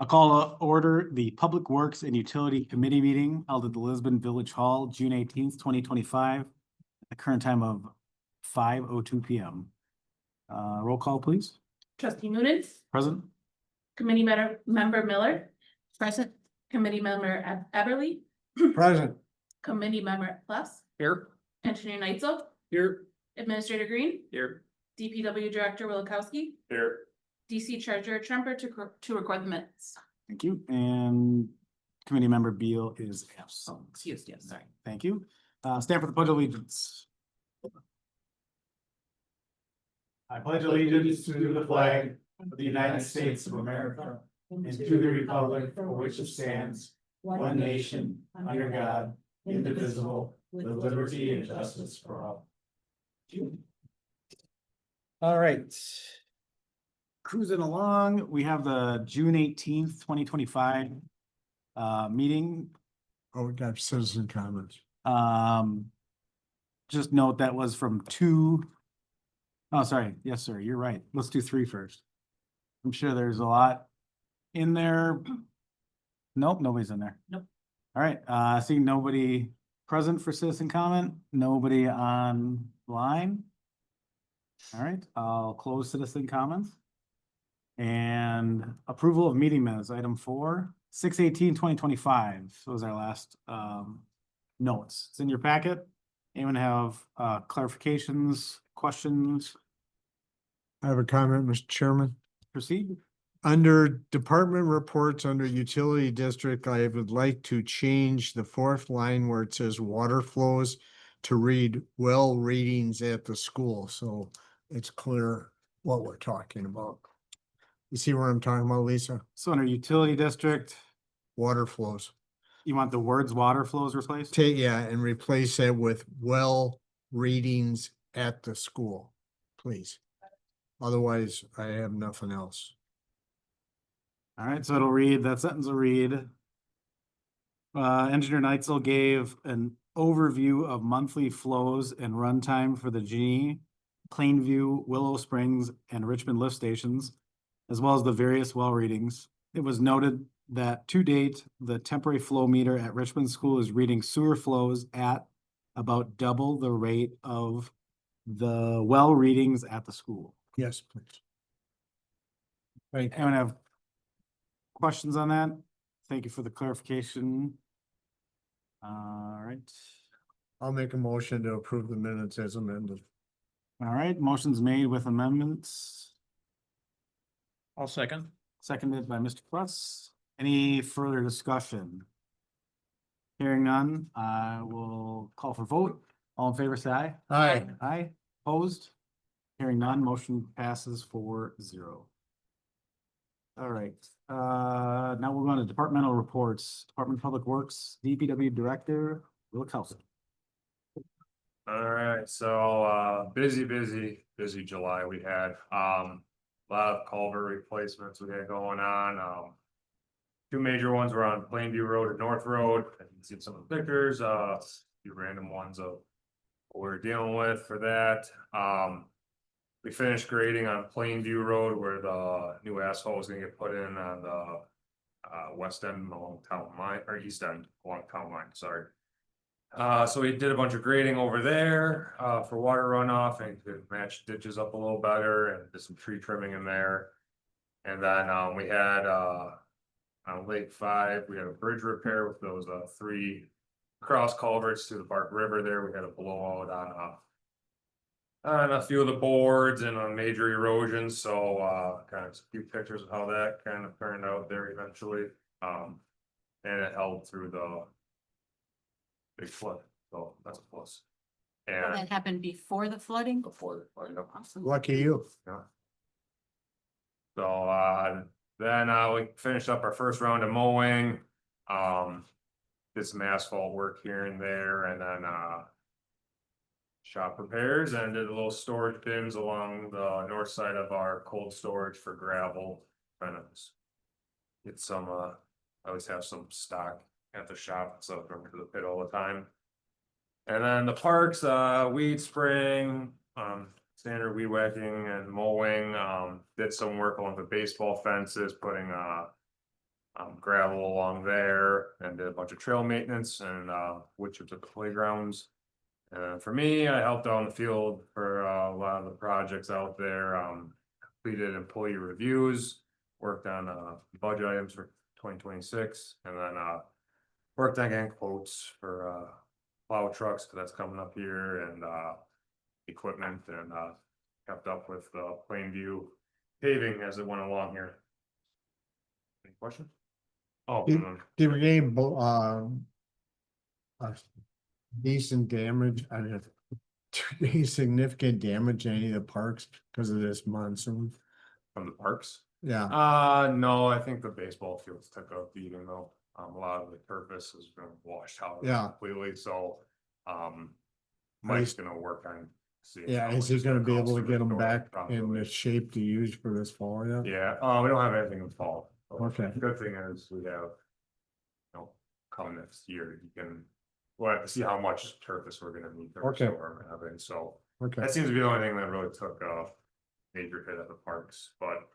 I'll call to order the Public Works and Utility Committee meeting held at the Lisbon Village Hall, June 18th, 2025, at the current time of 5:02 p.m. Roll call, please. Trustee Noonan, Present. Committee Member Miller. Present. Committee Member Eberly. Present. Committee Member Plus. Here. Engineer Neitzel. Here. Administrator Green. Here. DPW Director Wilakowski. Here. DC Treasurer Tremper to record the minutes. Thank you. And Committee Member Beal is absent. Excused, yes, sorry. Thank you. Stand for the Pledge of Allegiance. I pledge allegiance to the flag of the United States of America and to the republic for which it stands, one nation, under God, indivisible, with liberty and justice for all. All right. Cruising along, we have the June 18th, 2025 meeting. Oh, we got citizen comments. Just note that was from 2. Oh, sorry. Yes, sir. You're right. Let's do 3 first. I'm sure there's a lot in there. Nope, nobody's in there. Nope. All right. Seeing nobody present for citizen comment, nobody online. All right, I'll close citizen comments. And approval of meeting minutes, item 4, 6/18/2025. So was our last notes. It's in your packet. Anyone have clarifications, questions? I have a comment, Mr. Chairman. Proceed. Under department reports, under utility district, I would like to change the 4th line where it says water flows to read well readings at the school. So it's clear what we're talking about. You see where I'm talking about, Lisa? So under utility district, Water flows. you want the words water flows replaced? Yeah, and replace it with well readings at the school, please. Otherwise, I have nothing else. All right, so it'll read, that sentence will read. Engineer Neitzel gave an overview of monthly flows and runtime for the Genie, Plainview, Willow Springs, and Richmond lift stations, as well as the various well readings. It was noted that to date, the temporary flow meter at Richmond School is reading sewer flows at about double the rate of the well readings at the school. Yes, please. Thank you. Anyone have questions on that? Thank you for the clarification. All right. I'll make a motion to approve the minutes as amended. All right, motion's made with amendments, I'll second. seconded by Mr. Plus. Any further discussion? Hearing none, I will call for vote. All in favor, say aye. Aye. Aye, opposed? Hearing none, motion passes 4-0. All right, now we're going to departmental reports. Department of Public Works, DPW Director, Wilakowski. All right, so busy July we had. A lot of culvert replacements we had going on. 2 major ones were on Plainview Road and North Road. You can see some of the pictures, a few random ones of what we're dealing with for that. We finished grading on Plainview Road where the new asphalt was gonna get put in on the west end along town line, or east end along town line, sorry. So we did a bunch of grading over there for water runoff and to match ditches up a little better and did some tree trimming in there. And then we had on Lake 5, we had a bridge repair with those 3 cross culverts to the Bark River there. We had a blowout on a few of the boards and on major erosions. So kind of a few pictures of how that kind of turned out there eventually. And it held through the big flood, so that's a plus. And That happened before the flooding? before the flood, yep. Awesome. Lucky you. Yeah. So then we finished up our first round of mowing. Did some asphalt work here and there, and then shop repairs and did a little storage bins along the north side of our cold storage for gravel. Trying to get some I always have some stock at the shop, so I don't go to the pit all the time. And then the parks, weed spraying, standard weed whacking and mowing, did some work along the baseball fences, putting gravel along there and did a bunch of trail maintenance and, which was the playgrounds. For me, I helped out in the field for a lot of the projects out there, completed employee reviews, worked on, budget items for 2026, and then, worked on getting quotes for, plow trucks, cause that's coming up here, and, equipment, and, kept up with, Plainview paving as it went along here. Any questions? Oh, Did- and then- Did we gain, decent damage, I mean, any significant damage to any of the parks because of this monsoon? from the parks? Yeah, No, I think the baseball fields took a beating though. A lot of the surface has been washed out Yeah. completely, so, Mike's gonna work on. seeing yeah, how is much he it's gonna be cost able to get them restore back it properly. in the shape to use for this fall yet? Yeah, we don't have anything in fall. So Okay. the good thing is we have, come next year, you can, we'll have to see how much surface we're gonna need to Okay. restore and having, so. Okay, That seems to be the only thing that really took a major hit at the parks, but.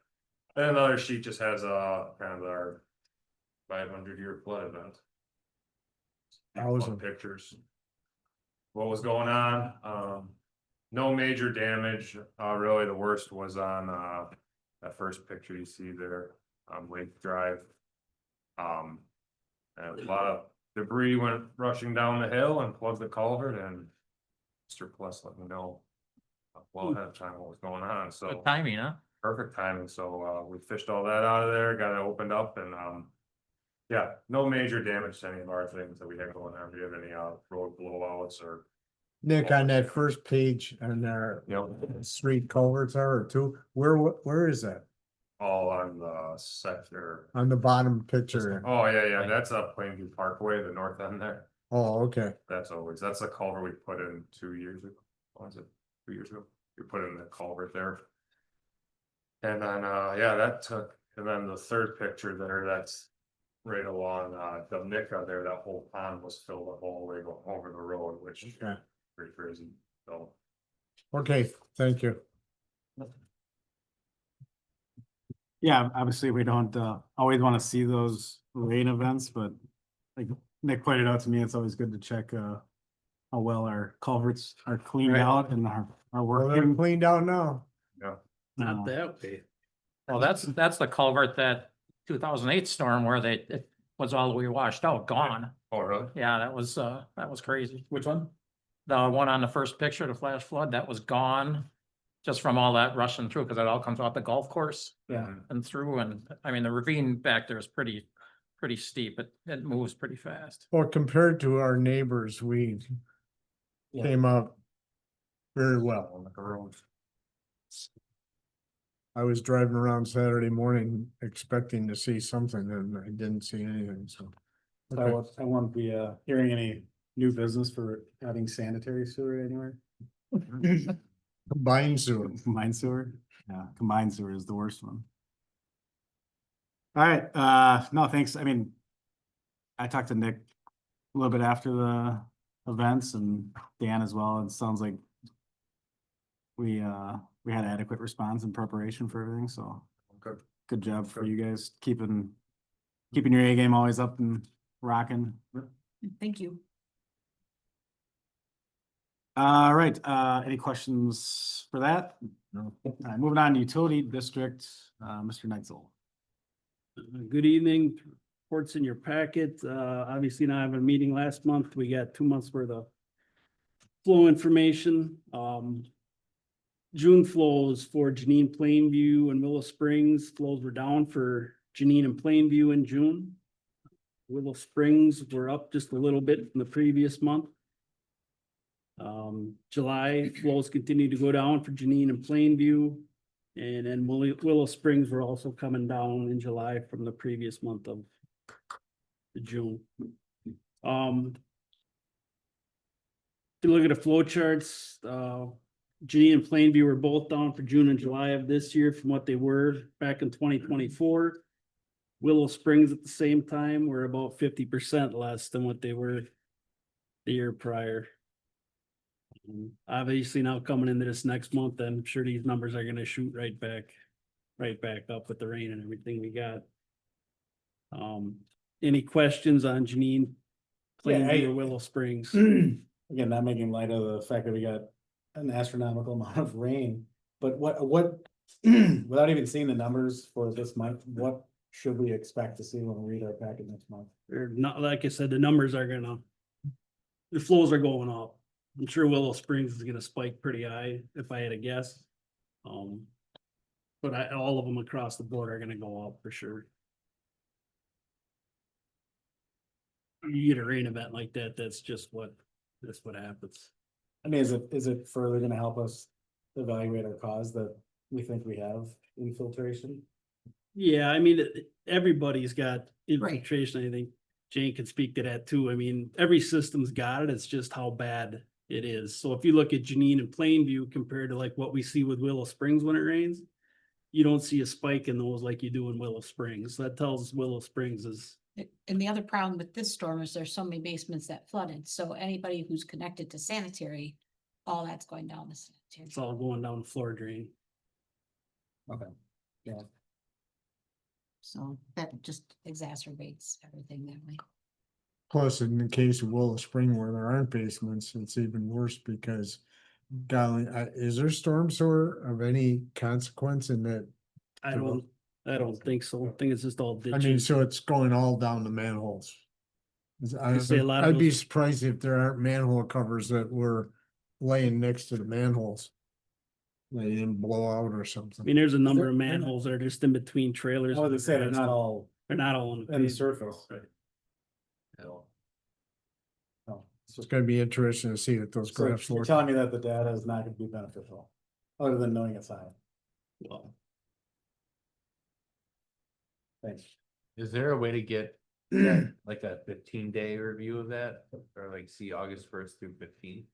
And another sheet just has kind of our 500-year flood event. Awesome. Pictures. What was going on, no major damage, really the worst was on, that first picture you see there on Lake Drive. And a lot of debris went rushing down the hill and plugged the culvert, and Mr. Plus let me know well ahead of time what was going on, so. Good timing, huh? Perfect timing, so we fished all that out of there, got it opened up, and yeah, no major damage to any of our things that we had going on. Do you have any road blowouts or? Nick, on that first page on there, street culverts are or two, where is that? All on the sector. On the bottom picture? Oh, yeah, Right. that's up Plainview Parkway, the north end there. Oh, okay, That's a culvert we put in 2 years ago. What was it? 2 years ago? We put in the culvert there. And then, yeah, and then the third picture there, that's right along, Dominica there, that whole pond was filled up all the way over the road, which is okay, pretty crazy, so. okay, thank you. Yeah, obviously, we don't always want to see those rain events, but like Nick pointed out to me, it's always good to check how well our culverts are cleaned Right. out and are Well, they're working. cleaned out now. Yeah, Not that way. Well, that's the culvert that 2008 storm where it was all the way washed out, gone. oh, really? Yeah, that was crazy. Which one? The one on the first picture, the flash flood, that was gone. Just from all that rushing through, because it all comes off the golf course Yeah. and through, and I mean, the ravine back there is pretty steep, it moves pretty fast. Well, compared to our neighbors, we Yeah. came up very well. On the road. I was driving around Saturday morning expecting to see something and I didn't see anything, so. I won't be hearing any new business for having sanitary sewer anywhere. Combined sewer. Combined sewer, yeah, combined sewer is the worst one. All right, no, thanks, I mean, I talked to Nick a little bit after the events and Dan as well, it sounds like we had adequate response and preparation for everything, so Good. good job for you guys, keeping your A game always up and rocking. Thank you. All right, any questions for that? No. All right, moving on, utility district, Mr. Neitzel. Good evening. Reports in your packet. Obviously not having a meeting last month. We got 2 months worth of flow information. June flows for Janine, Plainview and Willow Springs. Flows were down for Janine and Plainview in June. Willow Springs were up just a little bit from the previous month. July flows continue to go down for Janine and Plainview. And then Willow Springs were also coming down in July from the previous month of June. If you look at the flow charts, Janine and Plainview were both down for June and July of this year from what they were back in 2024. Willow Springs at the same time were about 50% less than what they were the year prior. Obviously now coming into this next month, I'm sure these numbers are gonna shoot right back up with the rain and everything we got. Any questions on Janine? Yeah, Plainview or I- Willow Springs? Again, not making light of the fact that we got an astronomical amount of rain, but what, without even seeing the numbers for this month, what should we expect to see when we read our packet next month? Or not, like I said, the numbers are the flows are going up. I'm sure Willow Springs is gonna spike pretty high, if I had to guess. But all of them across the board are gonna go up for sure. You get a rain event like that, that's what happens. I mean, is it further gonna help us evaluate our cause that we think we have infiltration? Yeah, I mean, everybody's got infiltration. I think Jane can speak to that too. I mean, every system's got it. It's just how bad it is. So if you look at Janine and Plainview compared to like what we see with Willow Springs when it rains, you don't see a spike in those like you do in Willow Springs. That tells us Willow Springs is, And the other problem with this storm is there's so many basements that flooded, so anybody who's connected to sanitary, all that's going down the sanitary. it's all going down the floor drain. Okay, yeah. So that just exacerbates everything that way. Plus, in the case of Willow Spring where there aren't basements, it's even worse because golly, is there storm sewer of any consequence in that? I don't think so. I think it's just all I mean, ditches. so it's going all down the manholes. say a lot of I'd be those- surprised if there aren't manhole covers that were laying next to the manholes. They didn't blow out or I something. mean, there's a number of They're not- manholes that are just in between trailers. I was gonna say, they're not all They're not all on the in the page. surface. No. Oh, It's gonna be interesting to see if those So graphs you're look. telling me that the data is not gonna be beneficial, other than knowing it's high. Well, Thanks. Is there a way to get that, like a 15-day review of that, or like see August 1st through 15th?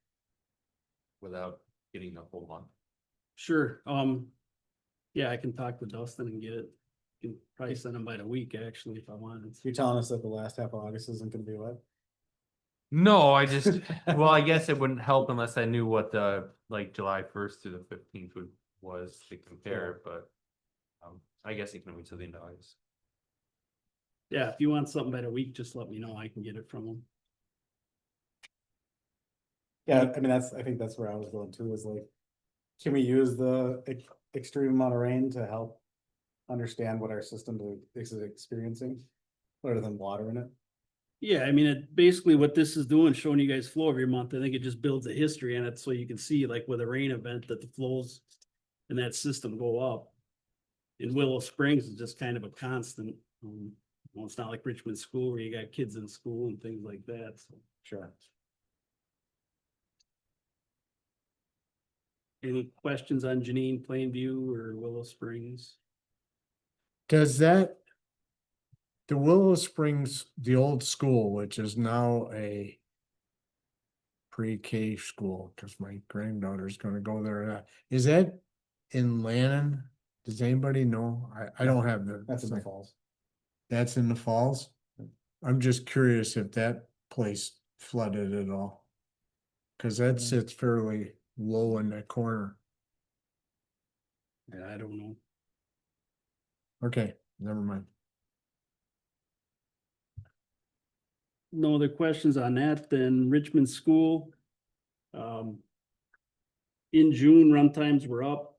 Without getting the whole month? sure. Yeah, I can talk with Dustin and get it. Can probably send them by the week actually if I wanted. You're telling us that the last half of August isn't gonna be what? No, I just, well, I guess it wouldn't help unless I knew what the, like, July 1st to the 15th was to compare, but. I guess you can wait till the end of August. Yeah, if you want something by the week, just let me know. I can get it from them. Yeah, I mean, I think that's where I was going too, is like, can we use the extreme amount of rain to help understand what our system is experiencing? Other than water in it? Yeah, I mean, it basically what this is doing, showing you guys flow every month. I think it just builds a history in it so you can see like with a rain event that the flows in that system go up. In Willow Springs is just kind of a constant. Well, it's not like Richmond School where you got kids in school and things like that. So Sure. any questions on Janine, Plainview or Willow Springs? Does the Willow Springs, the old school, which is now a pre-K school, because my granddaughter's gonna go there, is that in Lannon? Does anybody know? I don't have the. That's in the falls. That's in the falls? I'm just curious if that place flooded at all. Cause that sits fairly low in that corner. Yeah, I don't know. Okay, never mind. No other questions on that, then Richmond School. In June, run times were up.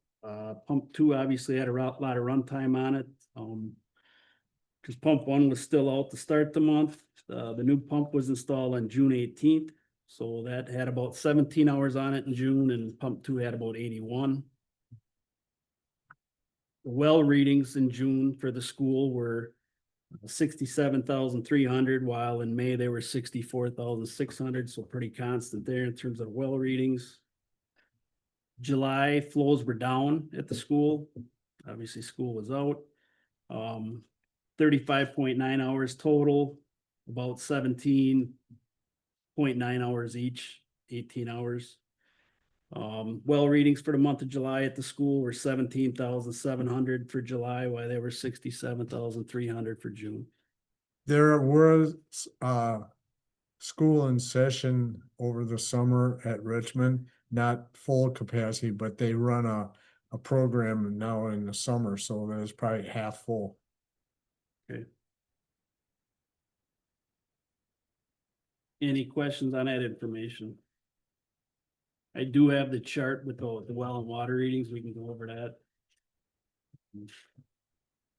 Pump 2 obviously had a lot of runtime on it. Cause pump 1 was still out to start the month. The new pump was installed on June 18th. So that had about 17 hours on it in June and pump 2 had about 81. The well readings in June for the school were 67,300, while in May they were 64,600, so pretty constant there in terms of well readings. July flows were down at the school. Obviously, school was out. 35.9 hours total, about 17.9 hours each, 18 hours. Well readings for the month of July at the school were 17,700 for July, while they were 67,300 for June. There was school in session over the summer at Richmond, not full capacity, but they run a program now in the summer, so that is probably half full. Okay. Any questions on that information? I do have the chart with the well and water readings. We can go over that.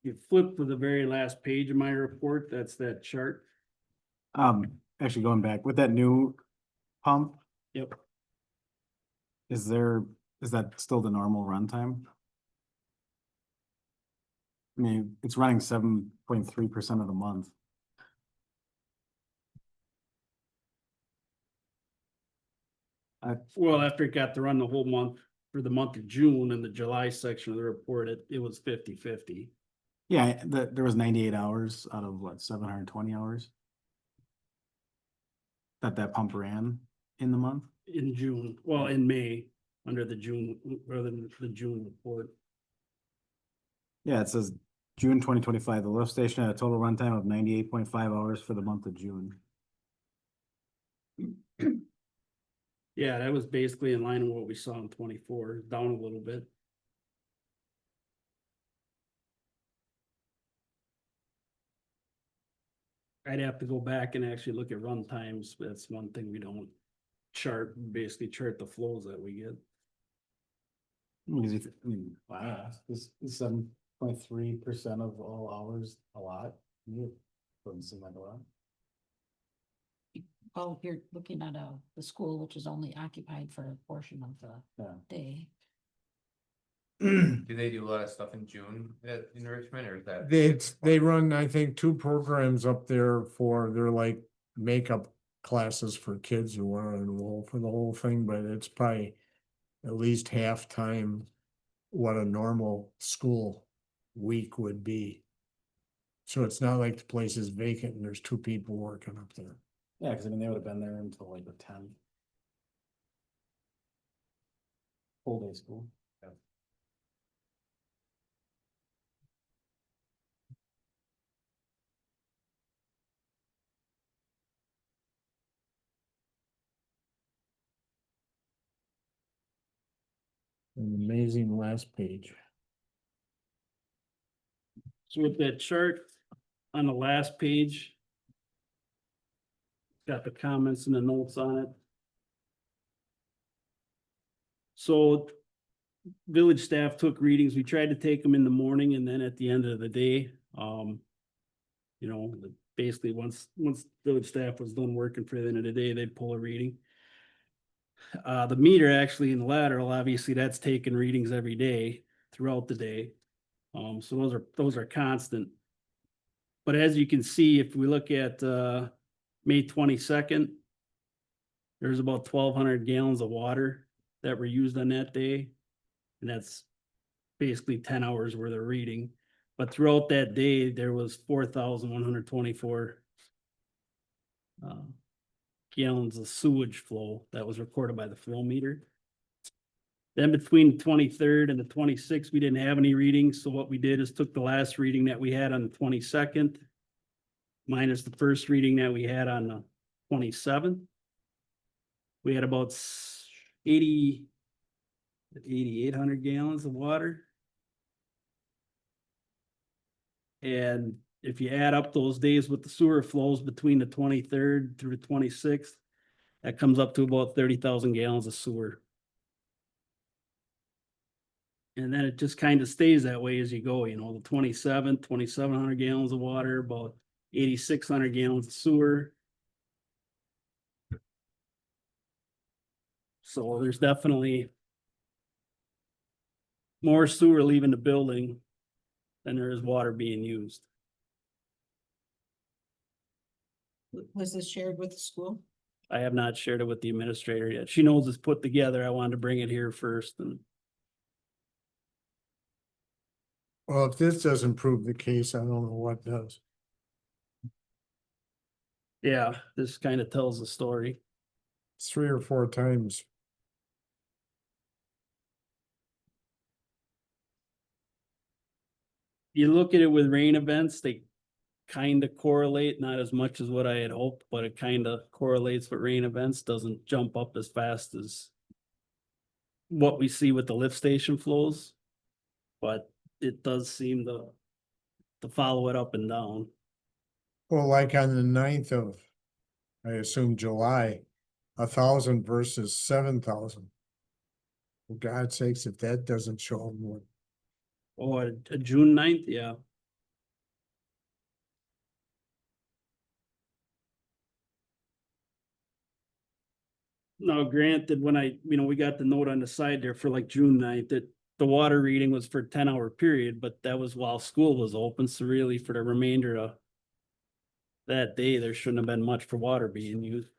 You flip to the very last page of my report, that's that chart. Actually going back with that new pump, Yep. is that still the normal runtime? I mean, it's running 7.3% of the month. Well, after it got to run the whole month for the month of June and the July section of the report, it was 50-50 Yeah, there was 98 hours out of what, 720 hours? That pump ran in the month? in June, well, in May, under the June, rather than the June report. Yeah, it says June 2025, the lift station had a total runtime of 98.5 hours for the month of June. Yeah, that was basically in line with what we saw in 24, down a little bit. I'd have to go back and actually look at run times. That's one thing we don't chart, basically chart the flows that we get. Because I mean, wow, this is 7.3% of all hours, a lot. Doesn't seem like a lot. Well, you're looking at the school, which is only occupied for a portion of the Yeah. day. Do they do a lot of stuff in June in Richmond, or is that? They run, I think, 2 programs up there they're like makeup classes for kids who are enrolled for the whole thing, but it's probably at least half time what a normal school week would be. So it's not like the place is vacant and there's 2 people working up there. Yeah, because I mean, they would have been there until like the 10th. Full day school. An amazing last page. So with that chart on the last page, got the comments and the notes on it. So village staff took readings. We tried to take them in the morning and then at the end of the day. You know, basically once village staff was done working for the end of the day, they'd pull a reading. The meter actually in the lateral, obviously that's taking readings every day throughout the day. So those are constant. But as you can see, if we look at May 22nd, there's about 1,200 gallons of water that were used on that day. And that's basically 10 hours worth of reading. But throughout that day, there was 4,124 gallons of sewage flow that was recorded by the flow meter. Then between the 23rd and the 26th, we didn't have any readings. So what we did is took the last reading that we had on the 22nd, minus the first reading that we had on the 27th. We had about 8,800 gallons of water. And if you add up those days with the sewer flows between the 23rd through the 26th, that comes up to about 30,000 gallons of sewer. And then it just kind of stays that way as you go, you know, the 27th, 2,700 gallons of water, about 8,600 gallons of sewer. So there's definitely more sewer leaving the building than there is water being used. Was this shared with the school? I have not shared it with the administrator yet. She knows it's put together. I wanted to bring it here first and. Well, if this doesn't prove the case, I don't know what does. Yeah, this kind of tells the story. 3 or 4 times. You look at it with rain events, they kind of correlate, not as much as what I had hoped, but it kind of correlates with rain events, doesn't jump up as fast as what we see with the lift station flows. But it does seem to follow it up and down. Well, like on the 9th of I assume July, 1,000 versus 7,000. For God's sakes, if that doesn't show them what, Oh, a June 9th, yeah. Now granted, when we got the note on the side there for like June 9th, that the water reading was for a 10-hour period, but that was while school was open, so really for the remainder of that day, there shouldn't have been much for water being used.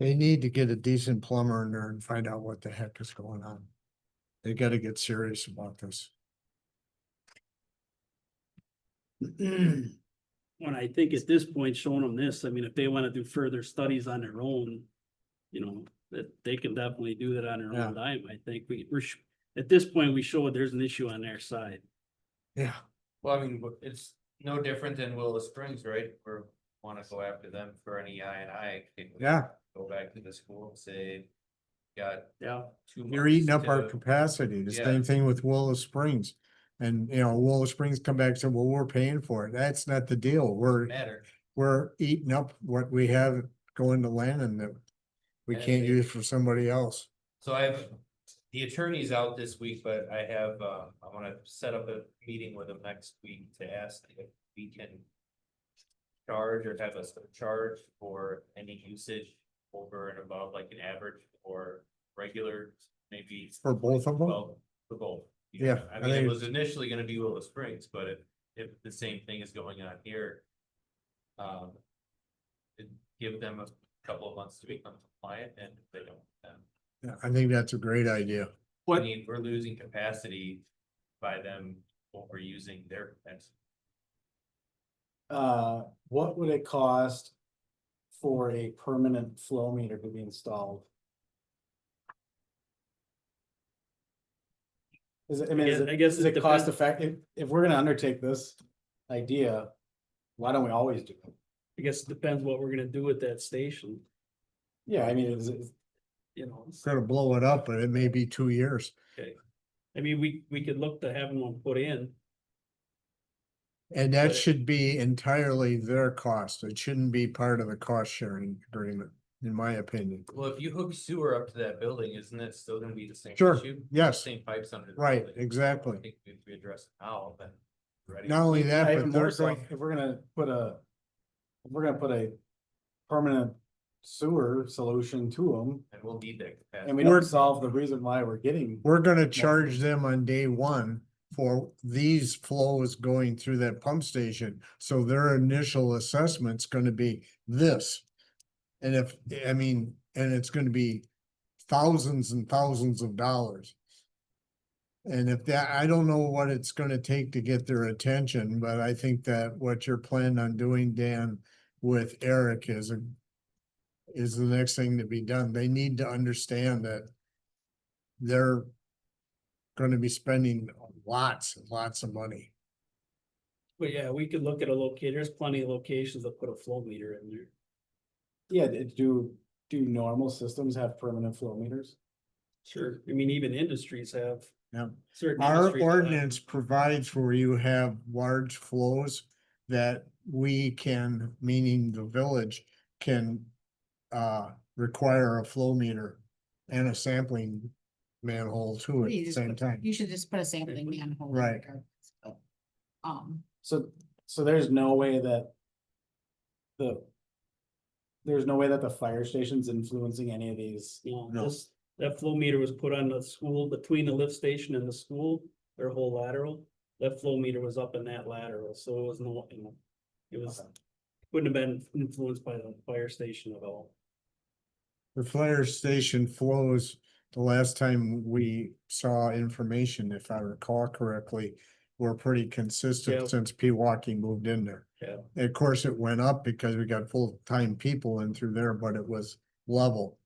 they need to get a decent plumber in there and find out what the heck is going on. They gotta get serious about this. When I think at this point, showing them this, I mean, if they wanna do further studies on their own, that they can definitely do that on their Yeah. own time. I think at this point, we showed there's an issue on their side. Yeah. Well, I mean, it's no different than Willow Springs, right? We wanna go after them for any I and I. Yeah, Go back to the school and say, got Yeah. 2 you're months eating up our to- capacity. The Yeah. same thing with Willow Springs. And, Willow Springs come back and say, well, we're paying for it. That's not the deal. Matter. We're eating up what we have going to Lannon that we And can't they- use for somebody else. So I have, the attorney's out this week, but I have, I wanna set up a meeting with him next week to ask if we can charge or have a charge for any usage over and above like an average or regular, maybe. For both of them? Well, for both. Yeah, I I mean, it think- was initially gonna be Willow Springs, but if the same thing is going on here. It'd give them a couple of months to become compliant, and if they don't, then. Yeah, I think that's a great idea. I mean, we're losing capacity by them overusing their capacity. What would it cost for a permanent flow meter to be installed? Is it, I mean, I guess is it it cost depends. effective? If we're gonna undertake this idea, why don't we always do it? I guess it depends what we're gonna do with that station, Yeah, I mean, it's- Gonna blow it up, but it may be 2 years. I mean, we could look to having one put in. And that But- should be entirely their cost. It shouldn't be part of the cost sharing agreement, in my opinion. Well, if you hook sewer up to that building, isn't it still gonna be the same Sure, issue? yes. Same pipes under the Right, building. exactly. I think if we address it now, then. we're ready. Not only that, even but more they're so, going, if we're gonna put a permanent sewer solution to them, And we'll need that capacity. and we don't solve the reason why we're getting. we're gonna charge them on day one for these flows going through that pump station. So their initial assessment's gonna be this. And and it's gonna be thousands and thousands of dollars. And if that, I don't know what it's gonna take to get their attention, but I think that what you're planning on doing, Dan, with Eric is the next thing to be done. They need to understand that they're gonna be spending lots and lots of money. But yeah, we could look at there's plenty of locations that put a flow meter in there. Yeah, do normal systems have permanent flow meters? Sure, I mean, even industries have. Yeah. Certain Our industries that have- ordinance provides where you have large flows that we can, meaning the village, can require a flow meter and a sampling manhole too at You the just same put- time. You should just put a sampling manhole. in Right. regardless, but, So there's no way that the fire station's influencing any of these. No, No. that flow meter was put on the school, between the lift station and the school, their whole lateral. That flow meter was up in that lateral, so it was no, it was, wouldn't have been influenced by the fire station at all. The fire station flows, the last time we saw information, if I recall correctly, were pretty consistent Yeah. since Pewaukee moved in there. Yeah. And of course, it went up because we got full-time people in through there, but it was level.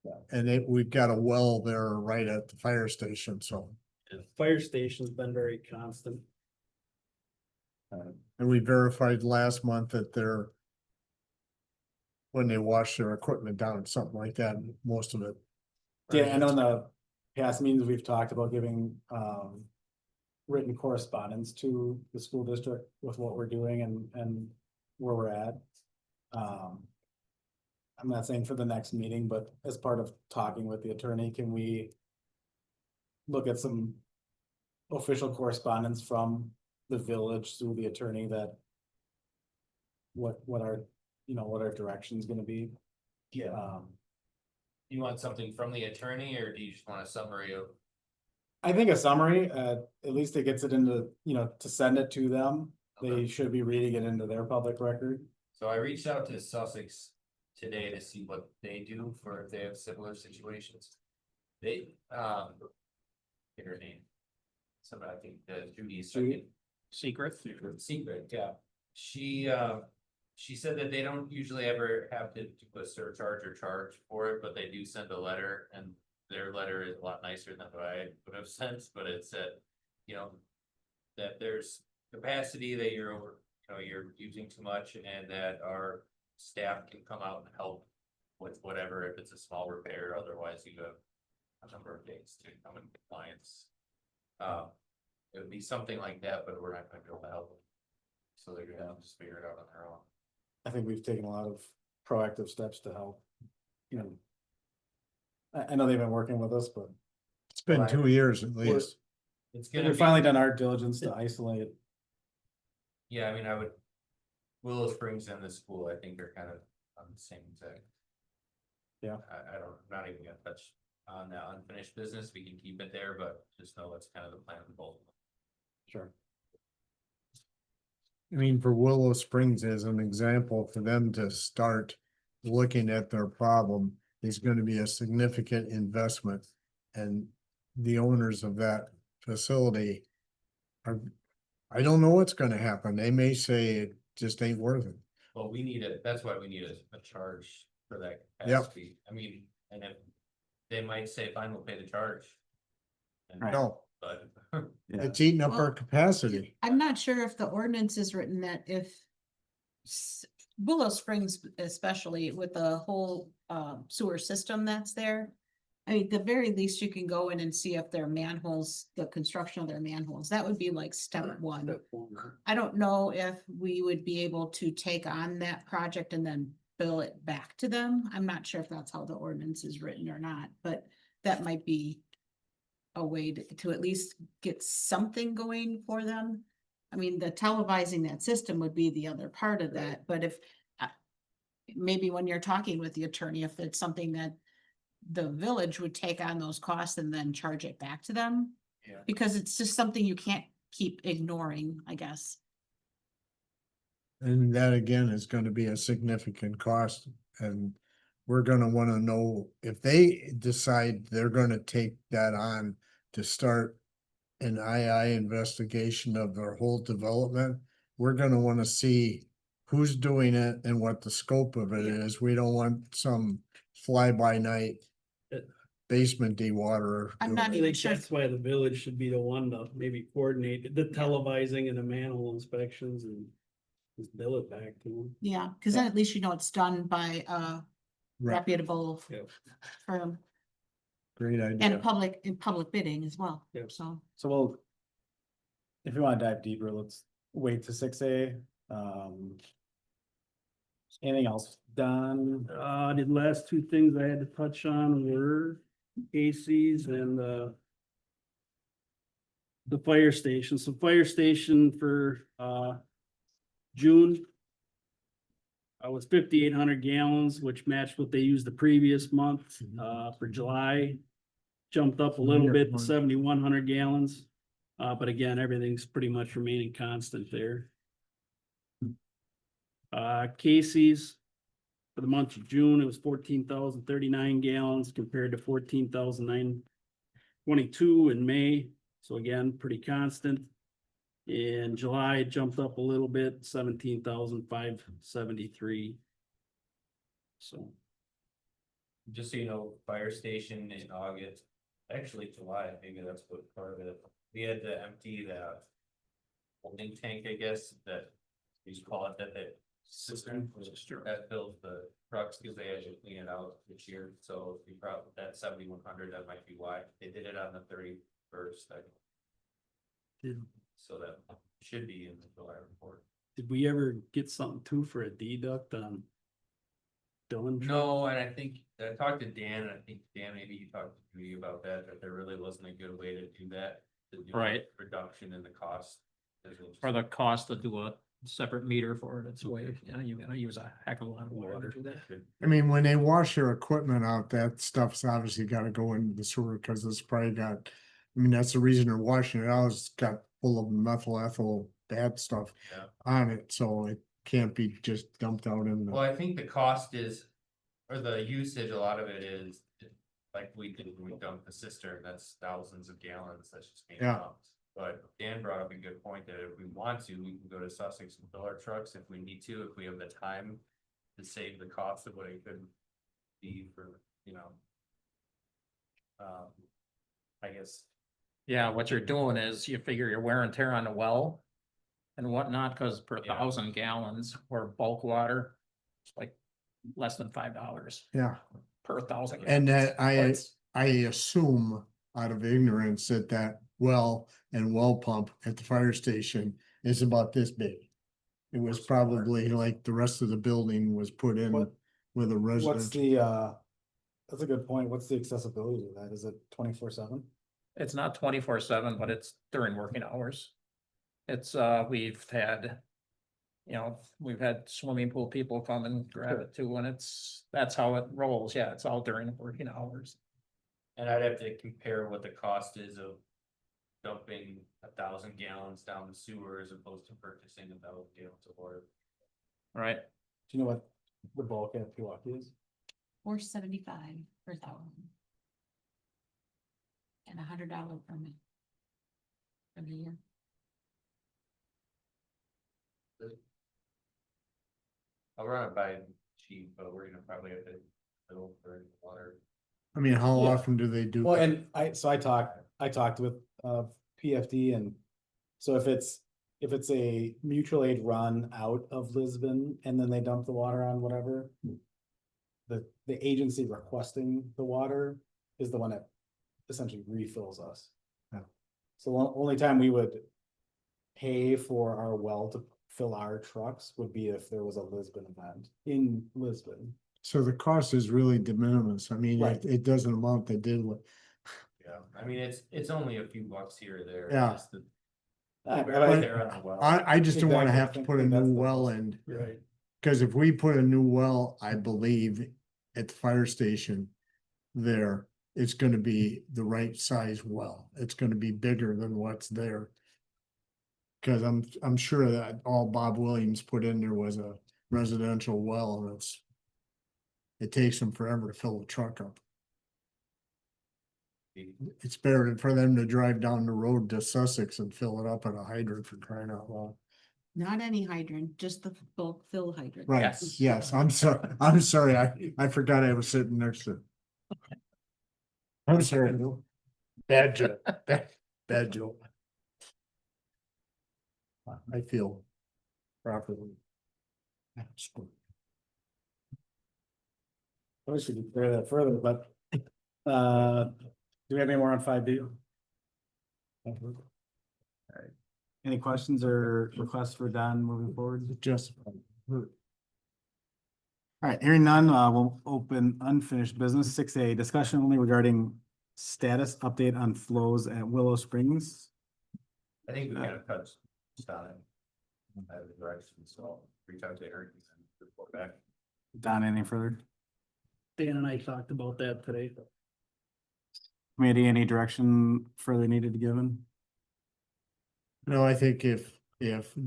Yeah. And we've got a well there right at the fire station, so, The fire station's been very constant. and we verified last month that their when they wash their equipment down, something like that, most of it. Yeah, I know in the past meetings, we've talked about giving, written correspondence to the school district with what we're doing and where we're at. I'm not saying for the next meeting, but as part of talking with the attorney, can we look at some official correspondence from the village through the attorney that what our, what our direction's gonna be? Yeah. You want something from the attorney, or do you just want a summary of? I think a summary, at least it gets it into, to send it to them. They Okay. should be reading it into their public record. So I reached out to Sussex today to see what they do for if they have similar situations. They, get her name. Somebody, I think, Judy's second. Secret. Secret, yeah. She said that they don't usually ever have to do a surcharge or charge for it, but they do send a letter, and their letter is a lot nicer than what I would have sent, but it said, that there's capacity that you're over, you're using too much, and that our staff can come out and help with whatever, if it's a small repair, otherwise you have a number of days to come in compliance. It would be something like that, but we're not gonna be able to help them. So they're gonna have to just figure it out on their own. I think we've taken a lot of proactive steps to help. I know they've been working with us, but It's been Right. 2 years at We're- least. It's gonna we've be, finally done our diligence to isolate. yeah, I mean, I would, Willow Springs and the school, I think are kind of on the same exact. Yeah. I don't, I'm not even gonna touch on the unfinished business, we can keep it there, but just know that's kind of the plan of both. Sure. I mean, for Willow Springs as an example, for them to start looking at their problem is gonna be a significant investment. And the owners of that facility are, I don't know what's gonna happen. They may say it just ain't worth it. Well, we need it, that's why we need a charge for that Yep. capacity, I mean, and if, they might say, fine, we'll pay the charge. And- Right. No, But, it's eating up our Well, capacity. I'm not sure if the ordinance is written that if Willow Springs, especially with the whole sewer system that's there. I mean, the very least you can go in and see if their manholes, the construction of their manholes, that would be like step one. I don't know if we would be able to take on that project and then bill it back to them. I'm not sure if that's how the ordinance is written or not, but that might be a way to at least get something going for them. I mean, the televising that system would be the other part of that, but if maybe when you're talking with the attorney, if it's something that the village would take on those costs and then charge it back to them. Yeah. Because it's just something you can't keep ignoring, I guess. And that again is gonna be a significant cost, and we're gonna wanna know if they decide they're gonna take that on to start an II investigation of their whole development. We're gonna wanna see who's doing it and what the scope of it is. We don't want some fly-by-night basement dewaterer. I'm doing not it. I even think sure. that's why the village should be the one to maybe coordinate the televising and the manhole inspections and just bill it back to them. Yeah, cause then at least you know it's done by a Right, reputable Yep. firm great and idea. in public bidding as well. Yep. So, So we'll, if you wanna dive deeper, let's wait to 6A. Anything else, Don? The last two things I had to touch on were Casey's and the fire station. So fire station for June. I was 5,800 gallons, which matched what they used the previous month. For July, jumped up a little bit to 7,100 gallons. But again, everything's pretty much remaining constant there. Casey's, for the month of June, it was 14,039 gallons compared to 14,922 in May. So again, pretty constant. In July, it jumped up a little bit, 17,573. So, just so you know, fire station in August, actually July, maybe that's what part of it, we had to empty the holding tank, I guess, that we used to call it, that cistern that fills the trucks, because they actually clean it out this year, so you probably, that 7,100, that might be why, they did it on the 31st. So that should be in the July report. Did we ever get something too for a deduct on? Dylan? No, and I think, I talked to Dan, and I think Dan, maybe you talked to me about that there really wasn't a good way to do that. To do a Right. Reduction in the cost. For the cost to do a separate meter for it, it's way, you gotta use a heck of a lot of water to do that. I mean, when they wash your equipment out, that stuff's obviously gotta go into the sewer, cause it's probably got, I mean, that's the reason they're washing it out, it's got full of methyl ethyl bad stuff Yeah. on it, so it can't be just dumped out in Well, the. I think the cost is, or the usage, a lot of it is, like we did when we dumped the cistern, that's thousands of gallons, that's just being Yeah. dumped. But Dan brought up a good point that if we want to, we can go to Sussex and fill our trucks if we need to, if we have the time to save the cost of what it could be for, I guess. Yeah, what you're doing is you figure your wear and tear on the well and whatnot, cause per Yeah. 1,000 gallons or bulk water, it's like less than $5 Yeah, per 1,000. and that gallons. I assume out of ignorance that well and well pump at the fire station is about this big. It was probably like the rest of the building was put in What- with a What's residential. that's a good point. What's the accessibility to that? Is it 24/7? It's not 24/7, but it's during working hours. It's, we've had, we've had swimming pool people come and grab it too, and that's how it rolls. Yeah, it's all during working hours. And I'd have to compare what the cost is of dumping 1,000 gallons down the sewer as opposed to purchasing 1,000 gallons of water. Right. Do you know what the bulk at Pewaukee is? $475 per thousand. And $100 permit. For the year. I'll run it by cheap, but we're gonna probably have to fill for water. I mean, how Yeah. often do they do? Well, that? and I talked with PFD, and so if it's a mutual aid run out of Lisbon and then they dump the water on whatever. The agency requesting the water is the one that essentially refills us. Yeah. So the only time we would pay for our well to fill our trucks would be if there was a Lisbon event in Lisbon. So the cost is really de minimis. I mean, Right. it doesn't amount to diddly. Yeah, I mean, it's only a few bucks here or there. Yeah. Just the- But Right there on the well. I just don't wanna Exactly. have to I put a think that's new the well most- in, Right. cause if we put a new well, I believe at the fire station there, it's gonna be the right size well. It's gonna be bigger than what's there. Cause I'm sure that all Bob Williams put in there was a residential well and it takes them forever to fill the truck up. It's better for them to drive down the road to Sussex and fill it up at a hydrant, for crying out loud. Not any hydrant, just the bulk fill hydrant. Right, Yes. yes, I'm sorry, I forgot I was sitting next to. I'm sorry. Bad joke, bad joke. I feel properly. We should compare that further, but, do we have any more on 5B? Alright, any questions or requests for Don moving forward? Just. Alright, hearing none, we'll open unfinished business. 6A, discussion only regarding status update on flows at Willow Springs. I think we kind of touched on it. I have the direction, so I'll reach out to Eric and report back. Don, anything further? Dan and I talked about that today. Committee, any direction further needed to given? No, I think if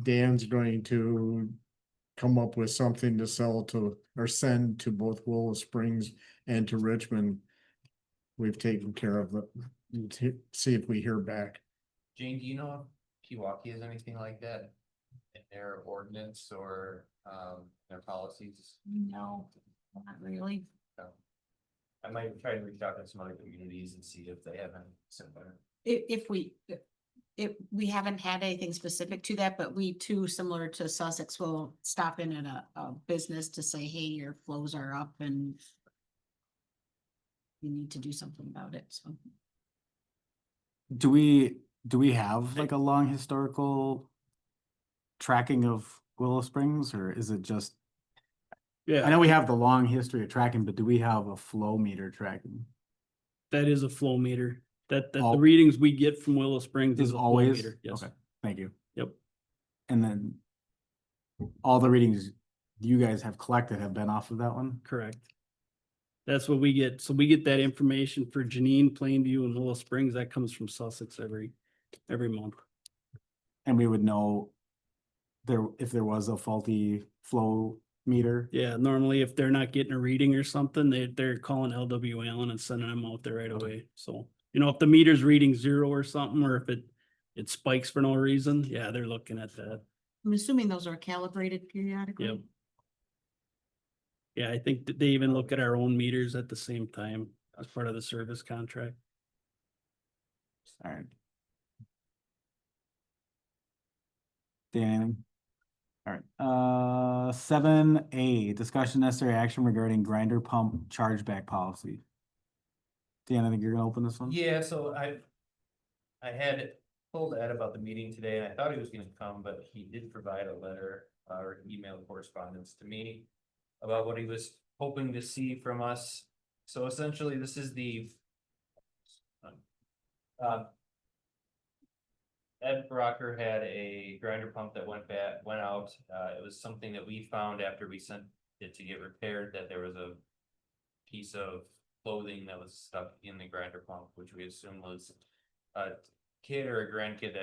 Dan's going to come up with something to sell to, or send to both Willow Springs and to Richmond, we've taken care of it. See if we hear back. Jane, do you know if Pewaukee has anything like that in their ordinance or their policies? No, not really. I might try to reach out to some other communities and see if they have any similar. If we, we haven't had anything specific to that, but we too, similar to Sussex, will stop in at a business to say, hey, your flows are up and you need to do something about it, so. Do we have like a long historical tracking of Willow Springs, or is it just, I know we have the long history of tracking, but do we have a flow meter tracking? That is a flow meter. That the All- readings we get from Willow Springs Is is a flow always, meter. Yes. okay, thank you. Yep. And then all the readings you guys have collected have been off of that one? Correct. That's what we get. So we get that information for Janine, Plainview and Willow Springs. That comes from Sussex every month. And we would know if there was a faulty flow meter. Yeah, normally if they're not getting a reading or something, they're calling LWL and sending them out there right away. So, you know, if the meter's reading 0 or something, or if it spikes for no reason, yeah, they're looking at that. I'm assuming those are calibrated periodically. Yep. Yeah, I think that they even look at our own meters at the same time as part of the service contract. All right. Dan? All right, 7A, discussion necessary action regarding grinder pump chargeback policy. Dan, I think you're gonna open this one? Yeah, so I had told Ed about the meeting today, and I thought he was gonna come, but he did provide a letter or email correspondence to me about what he was hoping to see from us. So essentially, this is the Ed Brocker had a grinder pump that went out. It was something that we found after we sent it to get repaired, that there was a piece of clothing that was stuck in the grinder pump, which we assumed was a kid or a grandkid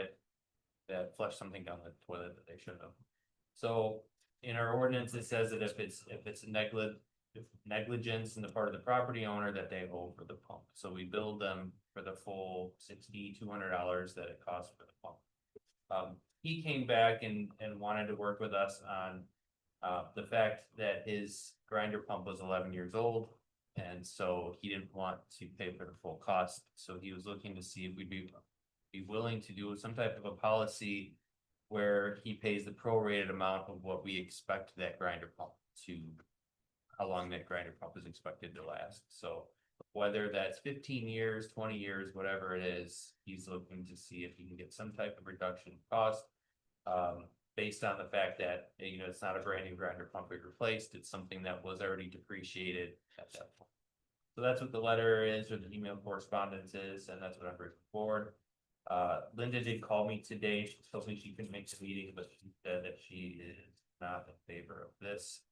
that flushed something down the toilet that they shouldn't have. So in our ordinance, it says that if it's negligence in the part of the property owner, that they owe for the pump. So we billed them for the full $6,200 that it cost for the pump. He came back and wanted to work with us on the fact that his grinder pump was 11 years old. And so he didn't want to pay for the full cost. So he was looking to see if we'd be willing to do some type of a policy where he pays the prorated amount of what we expect that grinder pump to, how long that grinder pump is expected to last. So whether that's 15 years, 20 years, whatever it is, he's looking to see if he can get some type of reduction in cost. Based on the fact that, you know, it's not a brand new grinder pump we replaced, it's something that was already depreciated at that point. So that's what the letter is, or the email correspondence is, and that's what I'm bringing forward. Linda did call me today. She told me she couldn't make the meeting, but she said that she is not in favor of this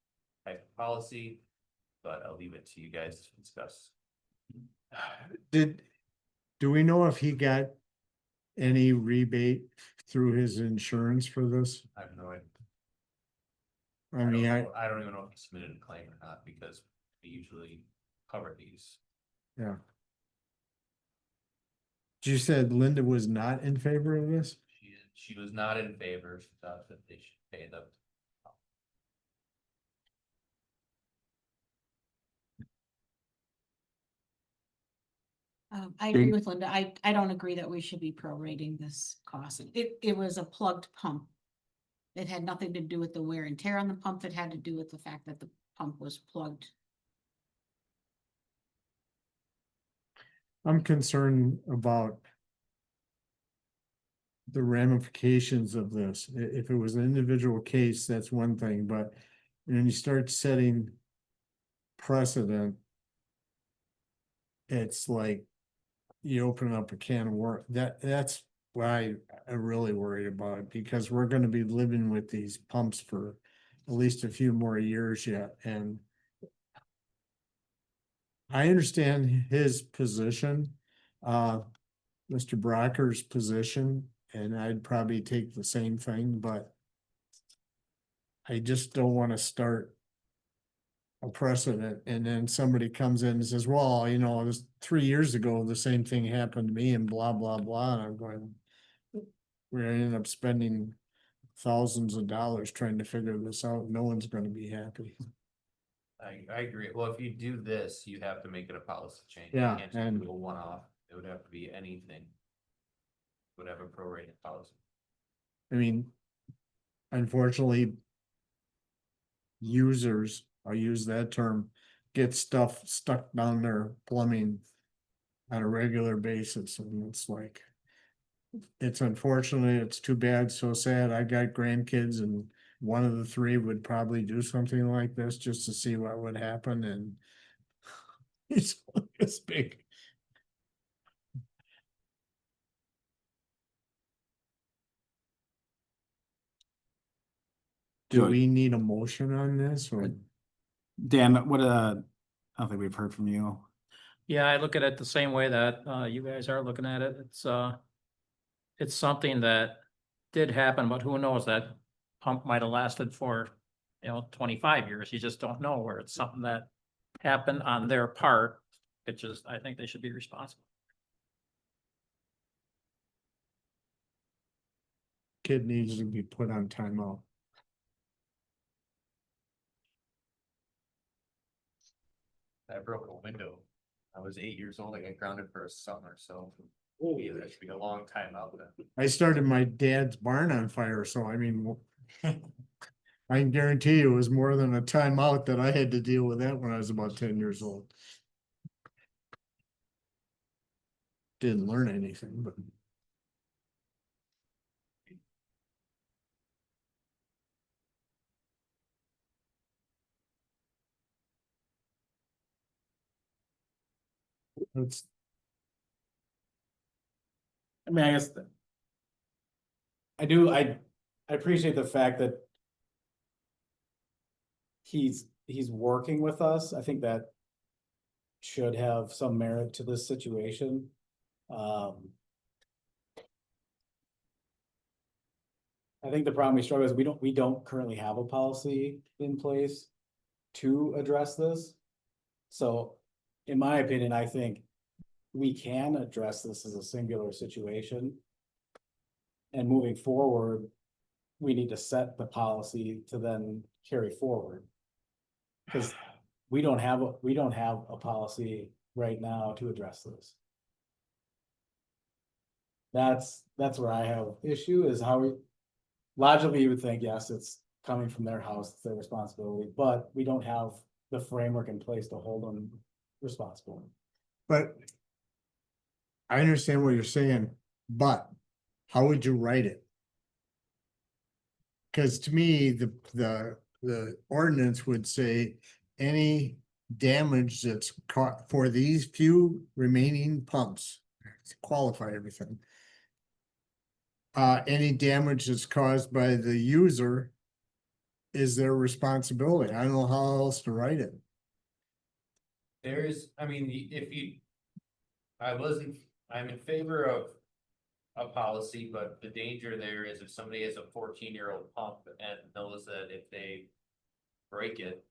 type of policy, but I'll leave it to you guys to discuss. Do we know if he got any rebate through his insurance for this? I have no idea. I mean, I don't even know if he submitted a claim or not, because we usually cover these. yeah. You said Linda was not in favor of this? She was not in favor. She thought that they should pay them. I agree with Linda. I don't agree that we should be prorating this cost. It was a plugged pump. It had nothing to do with the wear and tear on the pump. It had to do with the fact that the pump was plugged. I'm concerned about the ramifications of this. If it was an individual case, that's one thing, but when you start setting precedent, it's like you open up a can of worms. That's why I'm really worried about it, because we're gonna be living with these pumps for at least a few more years yet, and I understand his position, Mr. Brocker's position, and I'd probably take the same thing, but I just don't wanna start a precedent, and then somebody comes in and says, well, you know, this 3 years ago, the same thing happened to me and blah, blah, blah, and I'm going, we're gonna end up spending thousands of dollars trying to figure this out. No one's gonna be happy. I agree. Well, if you do this, you have to make it a policy change. You Yeah, can't just and- do a one-off. It would have to be anything. would have a prorated policy. I mean, unfortunately, users, I'll use that term, get stuff stuck down their plumbing on a regular basis, and it's like, it's unfortunate, it's too bad, so sad. I got grandkids, and one of the three would probably do something like this just to see what would happen, and it's big. Do Joey. we need a motion on this, or? Dan, what, I don't think we've heard from you. Yeah, I look at it the same way that you guys are looking at it. It's something that did happen, but who knows, that pump might have lasted for, 25 years. You just don't know, where it's something that happened on their part. It just, I think they should be responsible. Kid needs to be put on timeout. I broke a window. I was 8 years old. I got grounded for a summer, so. Oh, yeah, that should be a long time out there. I started my dad's barn on fire, so I mean, I can guarantee you it was more than a timeout that I had to deal with that when I was about 10 years old. Didn't learn anything, but. It's, I mean, I guess. I appreciate the fact that. He's working with us. I think that. Should have some merit to this situation. I think the problem we struggle is we don't currently have a policy in place to address this. So, in my opinion, I think we can address this as a singular situation. And moving forward, we need to set the policy to then carry forward. Because we don't have a policy right now to address this. That's where I have issue, is how we, logically you would think, yes, it's coming from their house, it's their responsibility, but we don't have the framework in place to hold them responsible. but. I understand what you're saying, but how would you write it? Cause to me, the ordinance would say any damage that's caught for these few remaining pumps, to qualify everything. Any damage that's caused by the user is their responsibility. I don't know how else to write it. There's, I mean, if you. I'm in favor of a policy, but the danger there is if somebody has a 14-year-old pump and knows that if they break it,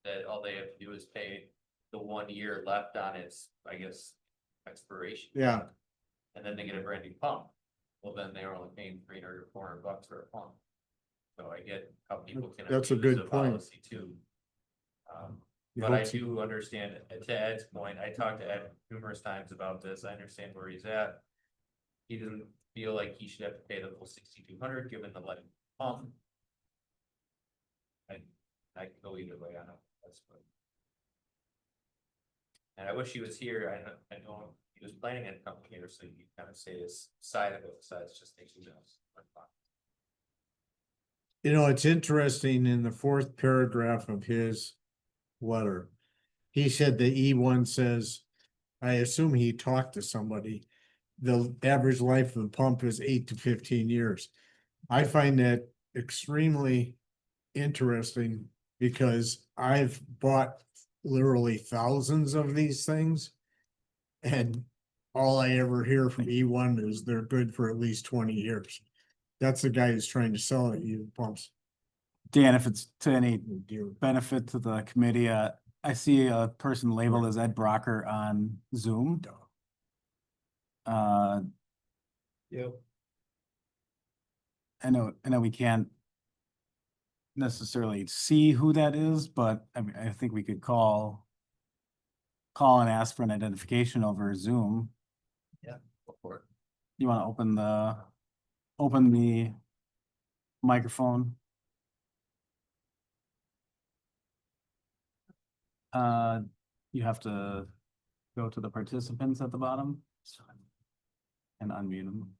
that all they have to do is pay the 1 year left on its, I guess, expiration. Yeah. And then they get a brand new pump. Well, then they're only paying $300 or $400 for a pump. So I get how people can. That's a abuse good the point. policy too. You But I hope so. do understand, to Ed's point, I talked to Ed numerous times about this, I understand where he's at. He doesn't feel like he should have to pay the full 6,200 given the lead pump. I can go either way on it, that's what. And I wish he was here, I know he was planning on coming here, so you kind of say his side of it, besides just thinking else. You know, it's interesting in the fourth paragraph of his letter. He said the E1 says, I assume he talked to somebody. The average life of the pump is 8 to 15 years. I find that extremely interesting because I've bought literally thousands of these things. And all I ever hear from E1 is they're good for at least 20 years. That's the guy who's trying to sell it, you pumps. Dan, if it's to any benefit to the committee, I see a person labeled as Ed Brocker on Zoom. Yep. I know we can't necessarily see who that is, but I mean, I think we could call and ask for an identification over Zoom. Yeah, go for it. You want to open the microphone? You have to go to the participants at the bottom and unmute them.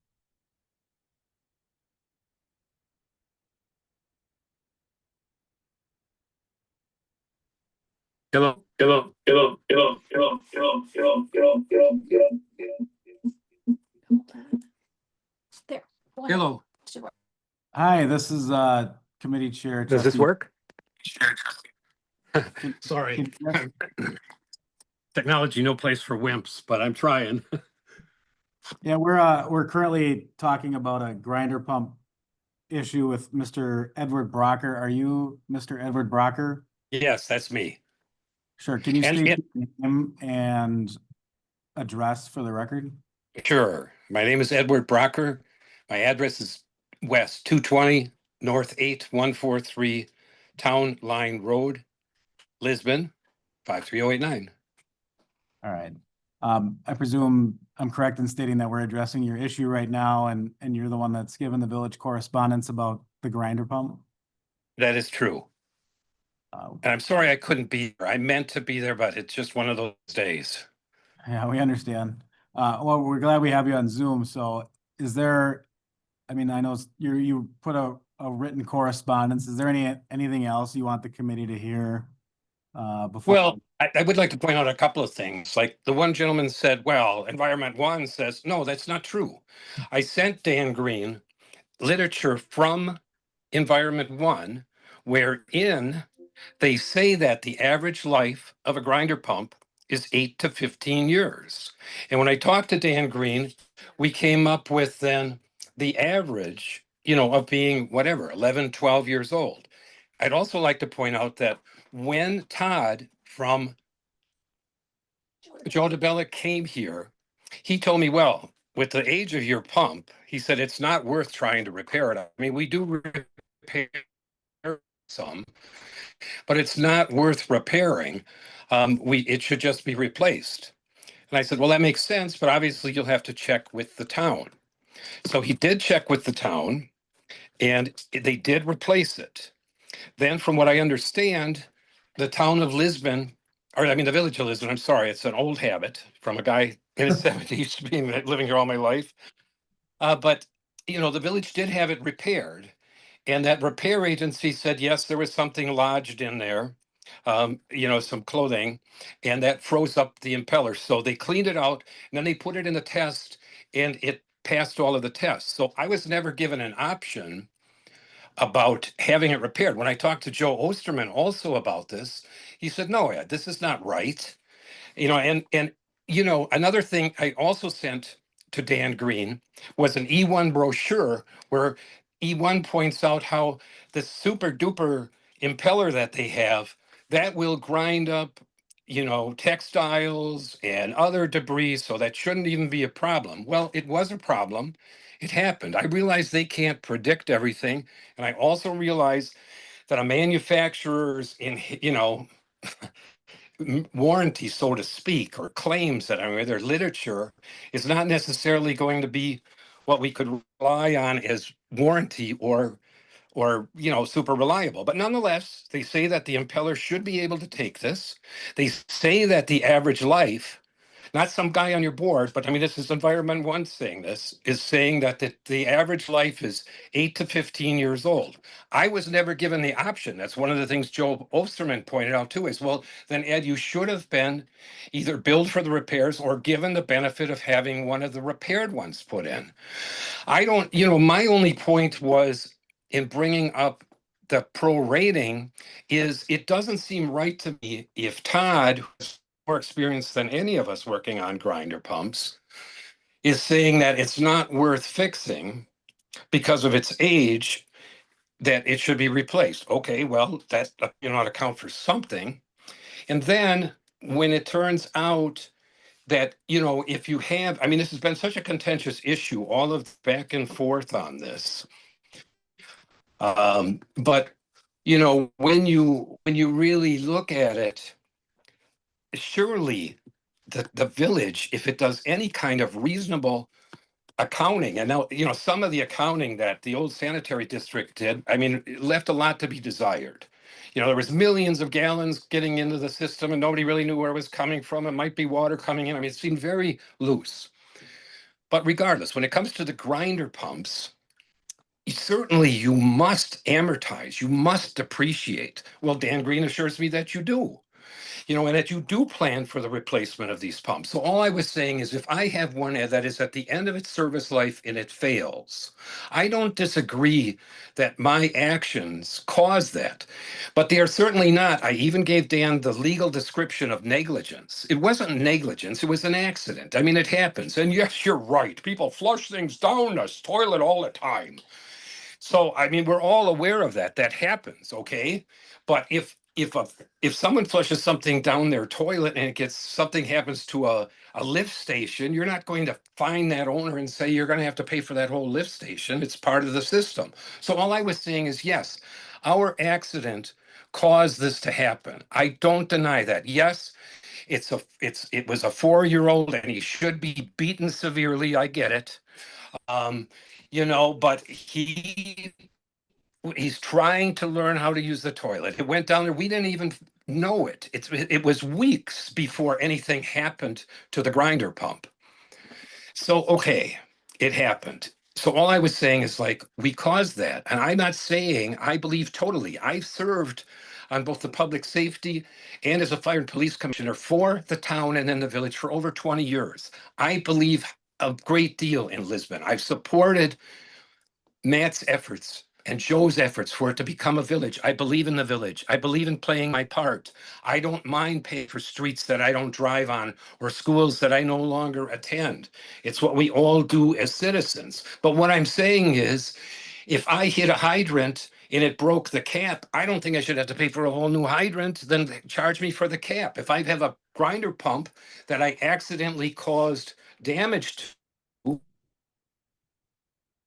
Hello. There. Hello. Hi, this is committee chair. Does this trustee- work? Can- Sorry. can- Technology, no place for wimps, but I'm trying. Yeah, we're currently talking about a grinder pump issue with Mr. Edward Brocker. Are you Mr. Edward Brocker? Yes, that's me. Sure. Can you And state it- your name and address for the record? Sure. My name is Edward Brocker. My address is West 220 North 8143 Town Line Road, Lisbon, 53089. All right. I presume I'm correct in stating that we're addressing your issue right now and you're the one that's given the village correspondence about the grinder pump? That is true. And I'm sorry I couldn't be there. I meant to be there, but it's just one of those days. Yeah, we understand. Well, we're glad we have you on Zoom. So is there, I mean, I know you put a written correspondence. Is there anything else you want the committee to hear? Before? Well, I would like to point out a couple of things. Like the one gentleman said, well, Environment One says, no, that's not true. I sent Dan Green literature from Environment One, wherein they say that the average life of a grinder pump is 8 to 15 years. And when I talked to Dan Green, we came up with then the average, of being whatever, 11, 12 years old. I'd also like to point out that when Todd from Joe DeBella came here, he told me, well, with the age of your pump, he said, it's not worth trying to repair it. I mean, we do repair some, but it's not worth repairing. It should just be replaced. And I said, well, that makes sense, but obviously you'll have to check with the town. So he did check with the town and they did replace it. Then from what I understand, the town of Lisbon, the village of Lisbon, I'm sorry, it's an old habit from a guy in his 70s living here all my life. But the village did have it repaired. And that repair agency said, yes, there was something lodged in there, some clothing, and that froze up the impeller. So they cleaned it out, and then they put it in the test, and it passed all of the tests. So I was never given an option about having it repaired. When I talked to Joe Osterman also about this, he said, no, Ed, this is not right. Another thing I also sent to Dan Green was an E1 brochure where E1 points out how the super duper impeller that they have that will grind up, textiles and other debris. So that shouldn't even be a problem. Well, it was a problem. It happened. I realize they can't predict everything. And I also realize that a manufacturer's warranty, so to speak, or claims that their literature is not necessarily going to be what we could rely on as warranty or super reliable. But nonetheless, they say that the impeller should be able to take this. They say that the average life, not some guy on your board, but this is Environment One saying this, is saying that the average life is 8 to 15 years old. I was never given the option. That's one of the things Joe Osterman pointed out too, is, well, then Ed, you should have been either billed for the repairs or given the benefit of having one of the repaired ones put in. My only point was in bringing up the pro rating is it doesn't seem right to me if Todd, more experienced than any of us working on grinder pumps, is saying that it's not worth fixing because of its age, that it should be replaced. Okay, well, that ought to account for something. And then when it turns out that, if you have, this has been such a contentious issue, all of the back and forth on this. But when you really look at it, surely the village, if it does any kind of reasonable accounting, and now, you know, some of the accounting that the old sanitary district did, I mean, it left a lot to be desired. You know, there was millions of gallons getting into the system and nobody really knew where it was coming from. It might be water coming in. I mean, it seemed very loose. But regardless, when it comes to the grinder pumps, certainly you must amortize, you must depreciate. Well, Dan Green assures me that you do. You know, and that you do plan for the replacement of these pumps. So all I was saying is if I have one that is at the end of its service life and it fails, I don't disagree that my actions cause that, but they are certainly not. I even gave Dan the legal description of negligence. It wasn't negligence, it was an accident. I mean, it happens. And yes, you're right. People flush things down the toilet all the time. So, I mean, we're all aware of that. That happens, okay? But if someone flushes something down their toilet and it gets something happens to a lift station, you're not going to find that owner and say you're going to have to pay for that whole lift station. It's part of the system. So all I was saying is yes, our accident caused this to happen. I don't deny that. Yes, it was a 4-year-old and he should be beaten severely. I get it. Um, you know, but he's trying to learn how to use the toilet. It went down there. We didn't even know it. It was weeks before anything happened to the grinder pump. So, okay, it happened. So all I was saying is like, we caused that. And I'm not saying I believe totally. I've served on both the public safety and as a fire and police commissioner for the town and in the village for over 20 years. I believe a great deal in Lisbon. I've supported Matt's efforts and Joe's efforts for it to become a village. I believe in the village. I believe in playing my part. I don't mind paying for streets that I don't drive on or schools that I no longer attend. It's what we all do as citizens. But what I'm saying is, if I hit a hydrant and it broke the cap, I don't think I should have to pay for a whole new hydrant, then charge me for the cap. If I have a grinder pump that I accidentally caused damage to,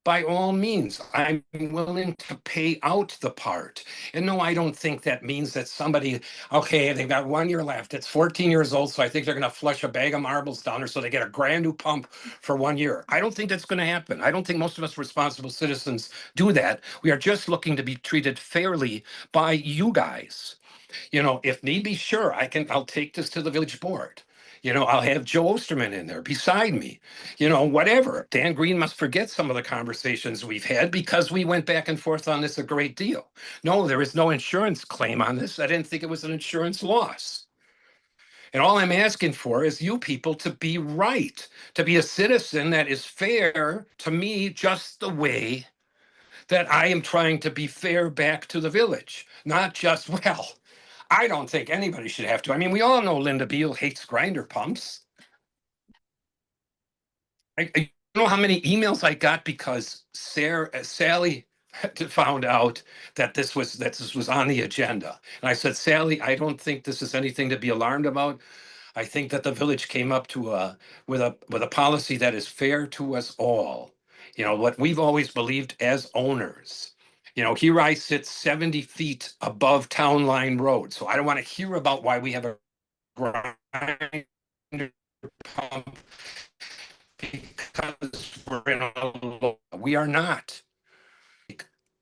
by all means, I'm willing to pay out the part. And no, I don't think that means that somebody, okay, they've got 1 year left. It's 14 years old, so I think they're going to flush a bag of marbles down there so they get a brand new pump for 1 year. I don't think that's going to happen. I don't think most of us responsible citizens do that. We are just looking to be treated fairly by you guys. You know, if need be, sure, I'll take this to the village board. You know, I'll have Joe Osterman in there beside me, you know, whatever. Dan Green must forget some of the conversations we've had because we went back and forth on this a great deal. No, there is no insurance claim on this. I didn't think it was an insurance loss. And all I'm asking for is you people to be right, to be a citizen that is fair to me, just the way that I am trying to be fair back to the village, not just, well, I don't think anybody should have to. I mean, we all know Linda Beal hates grinder pumps. I don't know how many emails I got because Sally found out that this was on the agenda. And I said, Sally, I don't think this is anything to be alarmed about. I think that the village came up to with a policy that is fair to us all. You know, what we've always believed as owners. You know, here I sit 70 feet above Town Line Road, so I don't want to hear about why we have a grinder pump because we're in a law. We are not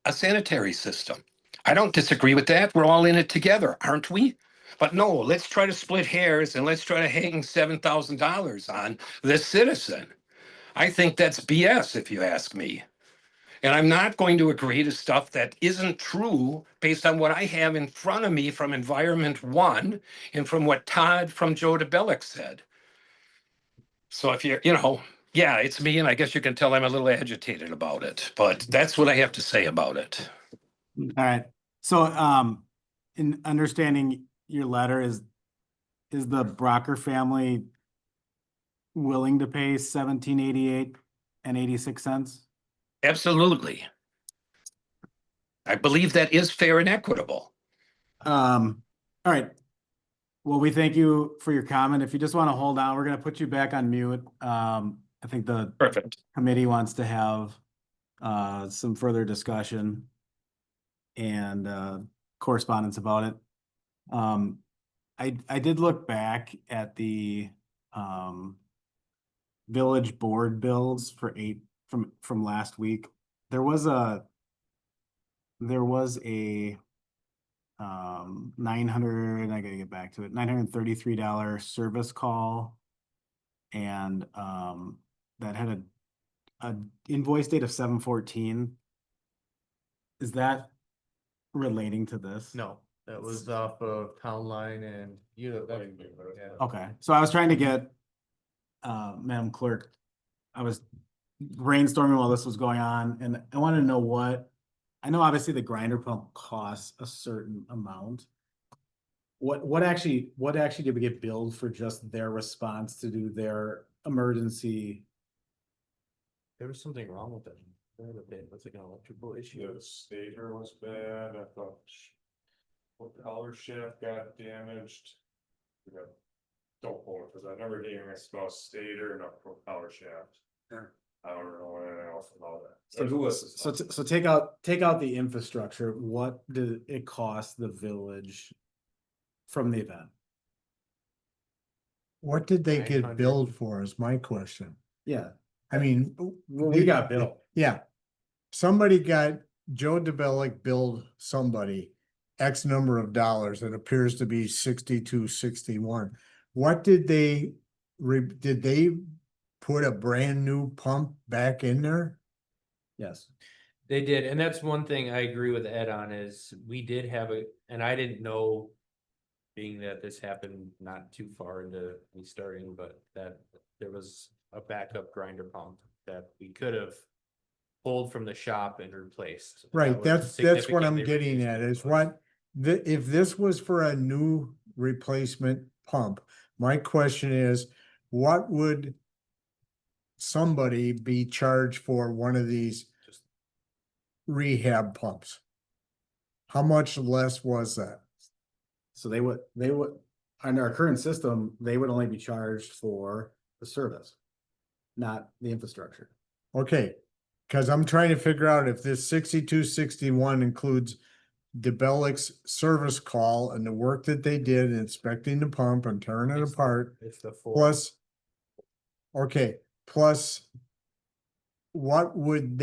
a sanitary system. I don't disagree with that. We're all in it together, aren't we? But no, let's try to split hairs and let's try to hang $7,000 on this citizen. I think that's BS, if you ask me. And I'm not going to agree to stuff that isn't true based on what I have in front of me from Environment One and from what Todd from Joe DeBellick said. So if you know, yeah, it's me, and I guess you can tell I'm a little agitated about it, but that's what I have to say about it. All right. So, in understanding your letter, is the Brocker family willing to pay 1788 and 86 cents? Absolutely. I believe that is fair and equitable. All right. Well, we thank you for your comment. If you just want to hold on, we're going to put you back on mute. I think the Perfect. committee wants to have some further discussion and correspondence about it. I did look back at the village board bills for from last week. There was a 900, I gotta get back to it, $933 service call. And that had a invoice date of 7/14. Is that relating to this? No, that was off of Town Line and yeah. Okay, so I was trying to get Madam Clerk, I was brainstorming while this was going on, and I wanted to know I know obviously the grinder pump costs a certain amount. What actually did we get billed for just their response to do their emergency? There was something wrong with it. Was like an electrical issue. The stator was bad, I thought. What collar shaft got damaged? We got- Don't pull it, cause I never gave a about stator and a propeller shaft. Sure. I don't know anything else about that. So, There's a list of stuff. so take out the infrastructure. What did it cost the village from the event? What did they get 900. billed for is my question. Yeah, I mean. well, we got billed. Yeah. Somebody got, Joe DeBellick billed somebody X number of dollars. It appears to be 6261. What did they put a brand new pump back in there? Yes. They did, and that's one thing I agree with Ed on is we did have and I didn't know. Being that this happened not too far into me starting, but that there was a backup grinder pump that we could have. Pulled from the shop and replaced. That Right, would that's what I'm significantly getting reduce at the is cost. what, if this was for a new replacement pump, my question is, what would somebody be charged for one of these Just- rehab pumps? How much less was that? So they would, under our current system, they would only be charged for the service, not the infrastructure. Okay, cause I'm trying to figure out if this 6261 includes DeBellick's service call and the work that they did inspecting the pump and tearing it It's apart, It's the full. plus. Okay, plus. What would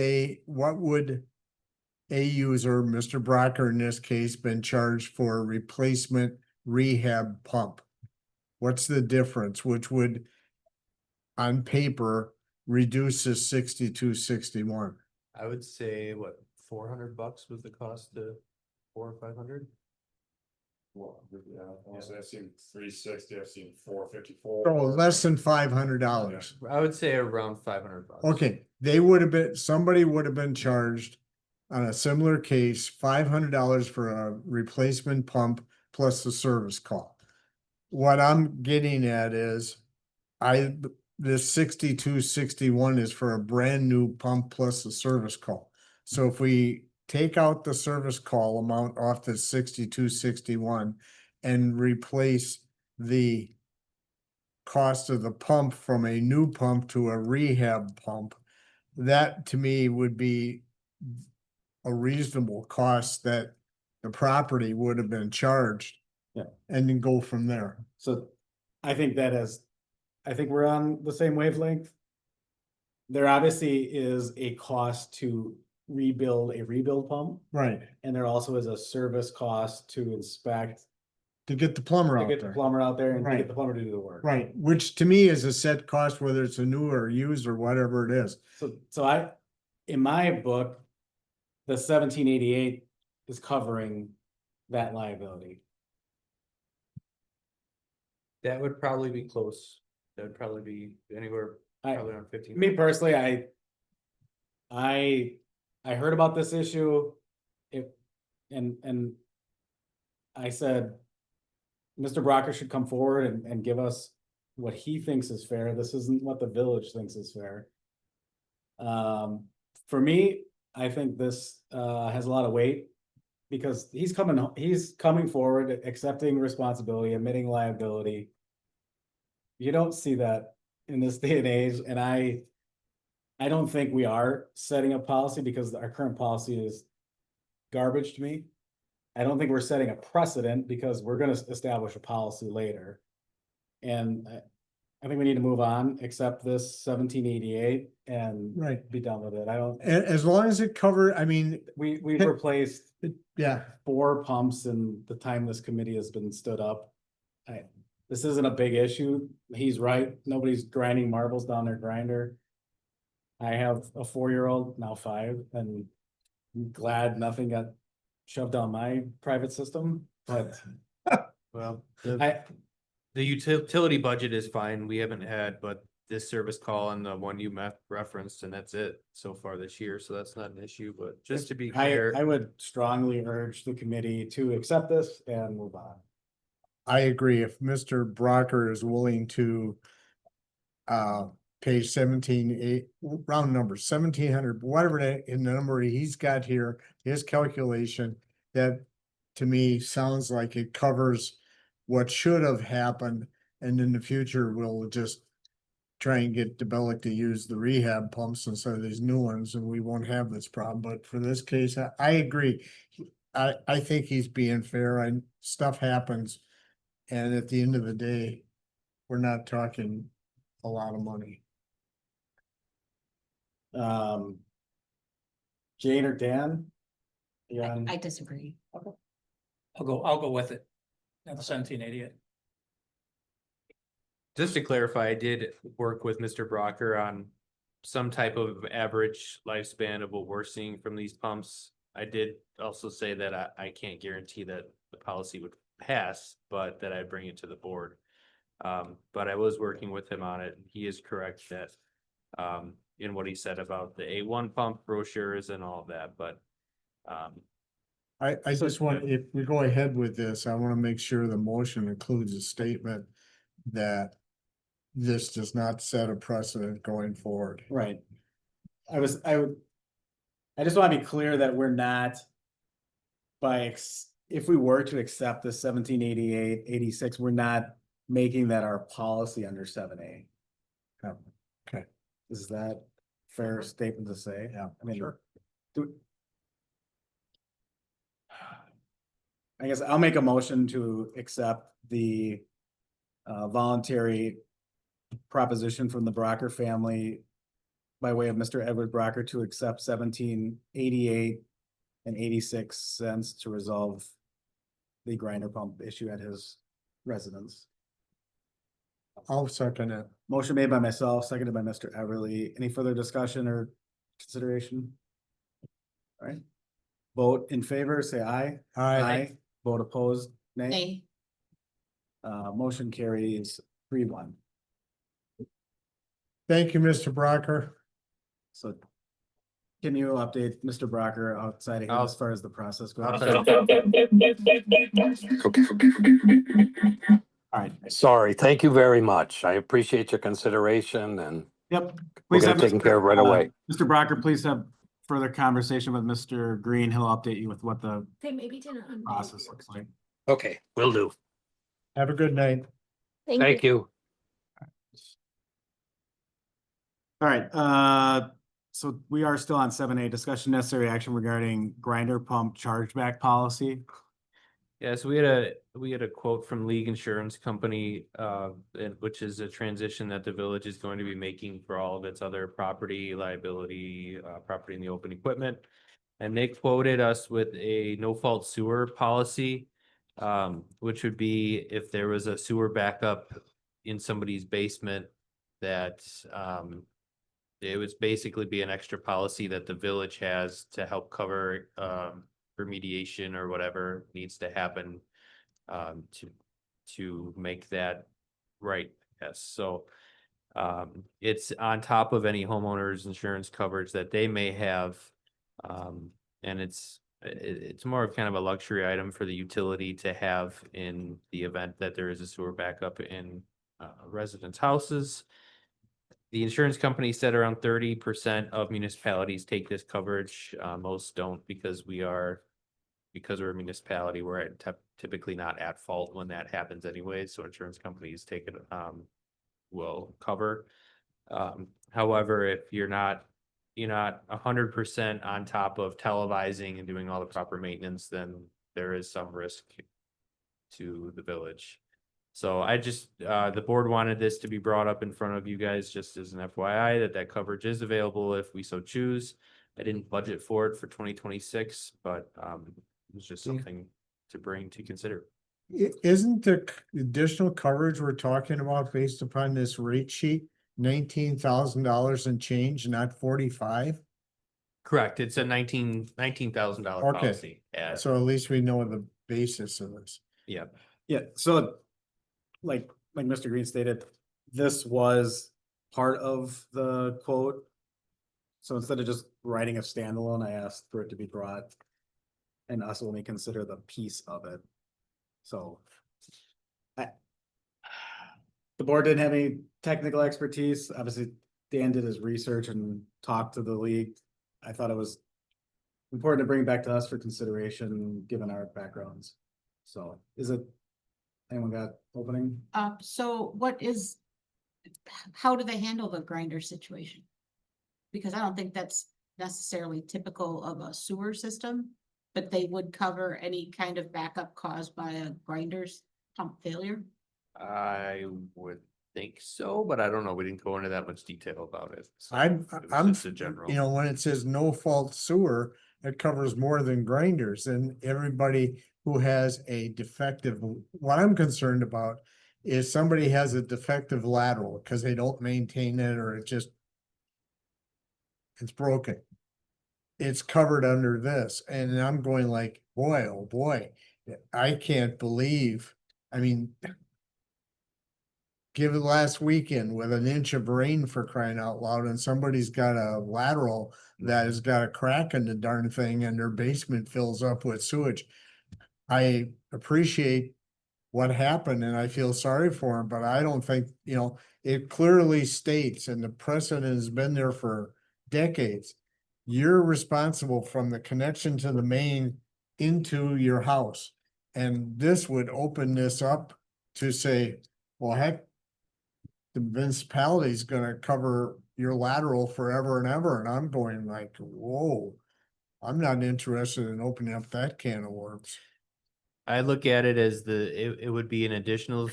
a user, Mr. Brocker in this case, been charged for a replacement rehab pump? What's the difference, which would, on paper, reduce this 6261? I would say what, $400 was the cost to 400 or 500? Well, yeah, honestly, I've seen 360, I've seen 454. So less than $500. I would say around $500. Okay, somebody would have been charged on a similar case, $500 for a replacement pump plus the service call. What I'm getting at is, this 6261 is for a brand new pump plus the service call. So if we take out the service call amount off the 6261 and replace the cost of the pump from a new pump to a rehab pump, that to me would be a reasonable cost that the property would have been charged. Yeah. And then go from there. So I think we're on the same wavelength. There obviously is a cost to rebuild a rebuild pump, Right. and there also is a service cost to inspect, To get the plumber to out get the there. plumber out there and to Right. get the plumber to do the work. Right, which to me is a set cost, whether it's a new or used or whatever it is. So in my book, the 1788 is covering that liability. That would probably be close. That would probably be anywhere, probably around 15. Me personally, I heard about this issue. And I said, Mr. Brocker should come forward and give us what he thinks is fair. This isn't what the village thinks is fair. For me, I think this has a lot of weight because he's coming forward, accepting responsibility, admitting liability. You don't see that in this day and age, and I don't think we are setting a policy because our current policy is garbage to me. I don't think we're setting a precedent because we're gonna establish a policy later. And I think we need to move on, accept this 1788 and Right. be done with it. I don't, As long as it cover, I mean, we've replaced yeah, 4 pumps in the time this committee has been stood up. This isn't a big issue. He's right. Nobody's grinding marbles down their grinder. I have a 4-year-old, now 5, and I'm glad nothing got shoved down my private system, but Well, I, the utility budget is fine. We haven't had, but this service call and the one you referenced, and that's it so far this year. So that's not an issue, but just to be I clear. would strongly urge the committee to accept this and move on. I agree. If Mr. Brocker is willing to page 17, round number 1,700, whatever that in the number he's got here, his calculation, that to me sounds like it covers what should have happened, and in the future we'll just try and get Debelic to use the rehab pumps instead of these new ones, and we won't have this problem. But for this case, I agree. I think he's being fair, and stuff happens. And at the end of the day, we're not talking a lot of money. Jane or Dan? Yeah, I disagree. I'll go with it. At the 1788. Just to clarify, I did work with Mr. Brocker on some type of average lifespan of what we're seeing from these pumps. I did also say that I can't guarantee that the policy would pass, but that I'd bring it to the board. But I was working with him on it, and he is correct that in what he said about the A1 pump brochures and all of that, but I just want, if we go ahead with this, I want to make sure the motion includes a statement that this does not set a precedent going forward. right. I just want to be clear that we're not if we were to accept the 1788, 86, we're not making that our policy under 7A. Okay. Is that fair statement to say? Yeah, I mean, sure. I guess I'll make a motion to accept the voluntary proposition from the Brocker family by way of Mr. Edward Brocker to accept 1788 and 86 cents to resolve the grinder pump issue at his residence. I'll second it. Motion made by myself, seconded by Mr. Everly. Any further discussion or consideration? All right. Vote in favor, say aye. Aye. Vote opposed, nay. Nay. Motion carries 3-1. Thank you, Mr. Brocker. So can you update Mr. Brocker outside of here as far as the process goes? All right. Sorry, thank you very much. I appreciate your consideration and Yep. we'll Please get have it taken care of right away. Mr. Brocker, please have further conversation with Mr. Green. He'll update you with what the They maybe didn't. process looks like. Okay, will do. Have a good night. Thank you. All right, so we are still on 7A, discussion necessary action regarding grinder pump chargeback policy. yeah, so we had a quote from League Insurance Company, which is a transition that the village is going to be making for all of its other property, liability, property in the open equipment. And they quoted us with a no-fault sewer policy, which would be if there was a sewer backup in somebody's basement that it would basically be an extra policy that the village has to help cover remediation or whatever needs to happen to make that right. Yes, so it's on top of any homeowner's insurance coverage that they may have. And it's more of kind of a luxury item for the utility to have in the event that there is a sewer backup in residents' houses. The insurance company said around 30% of municipalities take this coverage. Most don't because we're a municipality, we're typically not at fault when that happens anyway. So insurance companies take it, will cover. However, if you're not 100% on top of televising and doing all the proper maintenance, then there is some risk to the village. So I just, the board wanted this to be brought up in front of you guys, just as an FYI, that coverage is available if we so choose. I didn't budget for it for 2026, but, it was just Yeah. something to bring to consider. Isn't the additional coverage we're talking about based upon this rate sheet $19,000 and change, not 45? Correct, it's a $19,000 Okay. policy. So at least we know the basis of this. Yeah, Yeah, so like Mr. Green stated, this was part of the quote. So instead of just writing a standalone, I asked for it to be brought and us only consider the piece of it. So the board didn't have any technical expertise. Obviously, Dan did his research and talked to the league. I thought it was important to bring back to us for consideration, given our backgrounds. So is it, anyone got opening? So what is, how do they handle the grinder situation? Because I don't think that's necessarily typical of a sewer system, but they would cover any kind of backup caused by a grinder's pump failure. I would think so, but I don't know, we didn't go into that much detail about it. So I'm, it was I'm, just a general. you know, when it says no fault sewer, it covers more than grinders and everybody who has a defective, what I'm concerned about is somebody has a defective lateral because they don't maintain it or it just it's broken. It's covered under this and I'm going like, boy, oh boy, I can't believe, I mean, give it last weekend with an inch of rain for crying out loud and somebody's got a lateral that has got a crack in the darn thing and their basement fills up with sewage. I appreciate what happened and I feel sorry for him, but I don't think, you know, it clearly states and the precedent has been there for decades. You're responsible from the connection to the main into your house. And this would open this up to say, well, heck, the municipality is gonna cover your lateral forever and ever, and I'm going like, whoa. I'm not interested in opening up that can of worms. I look at it as it would be an additional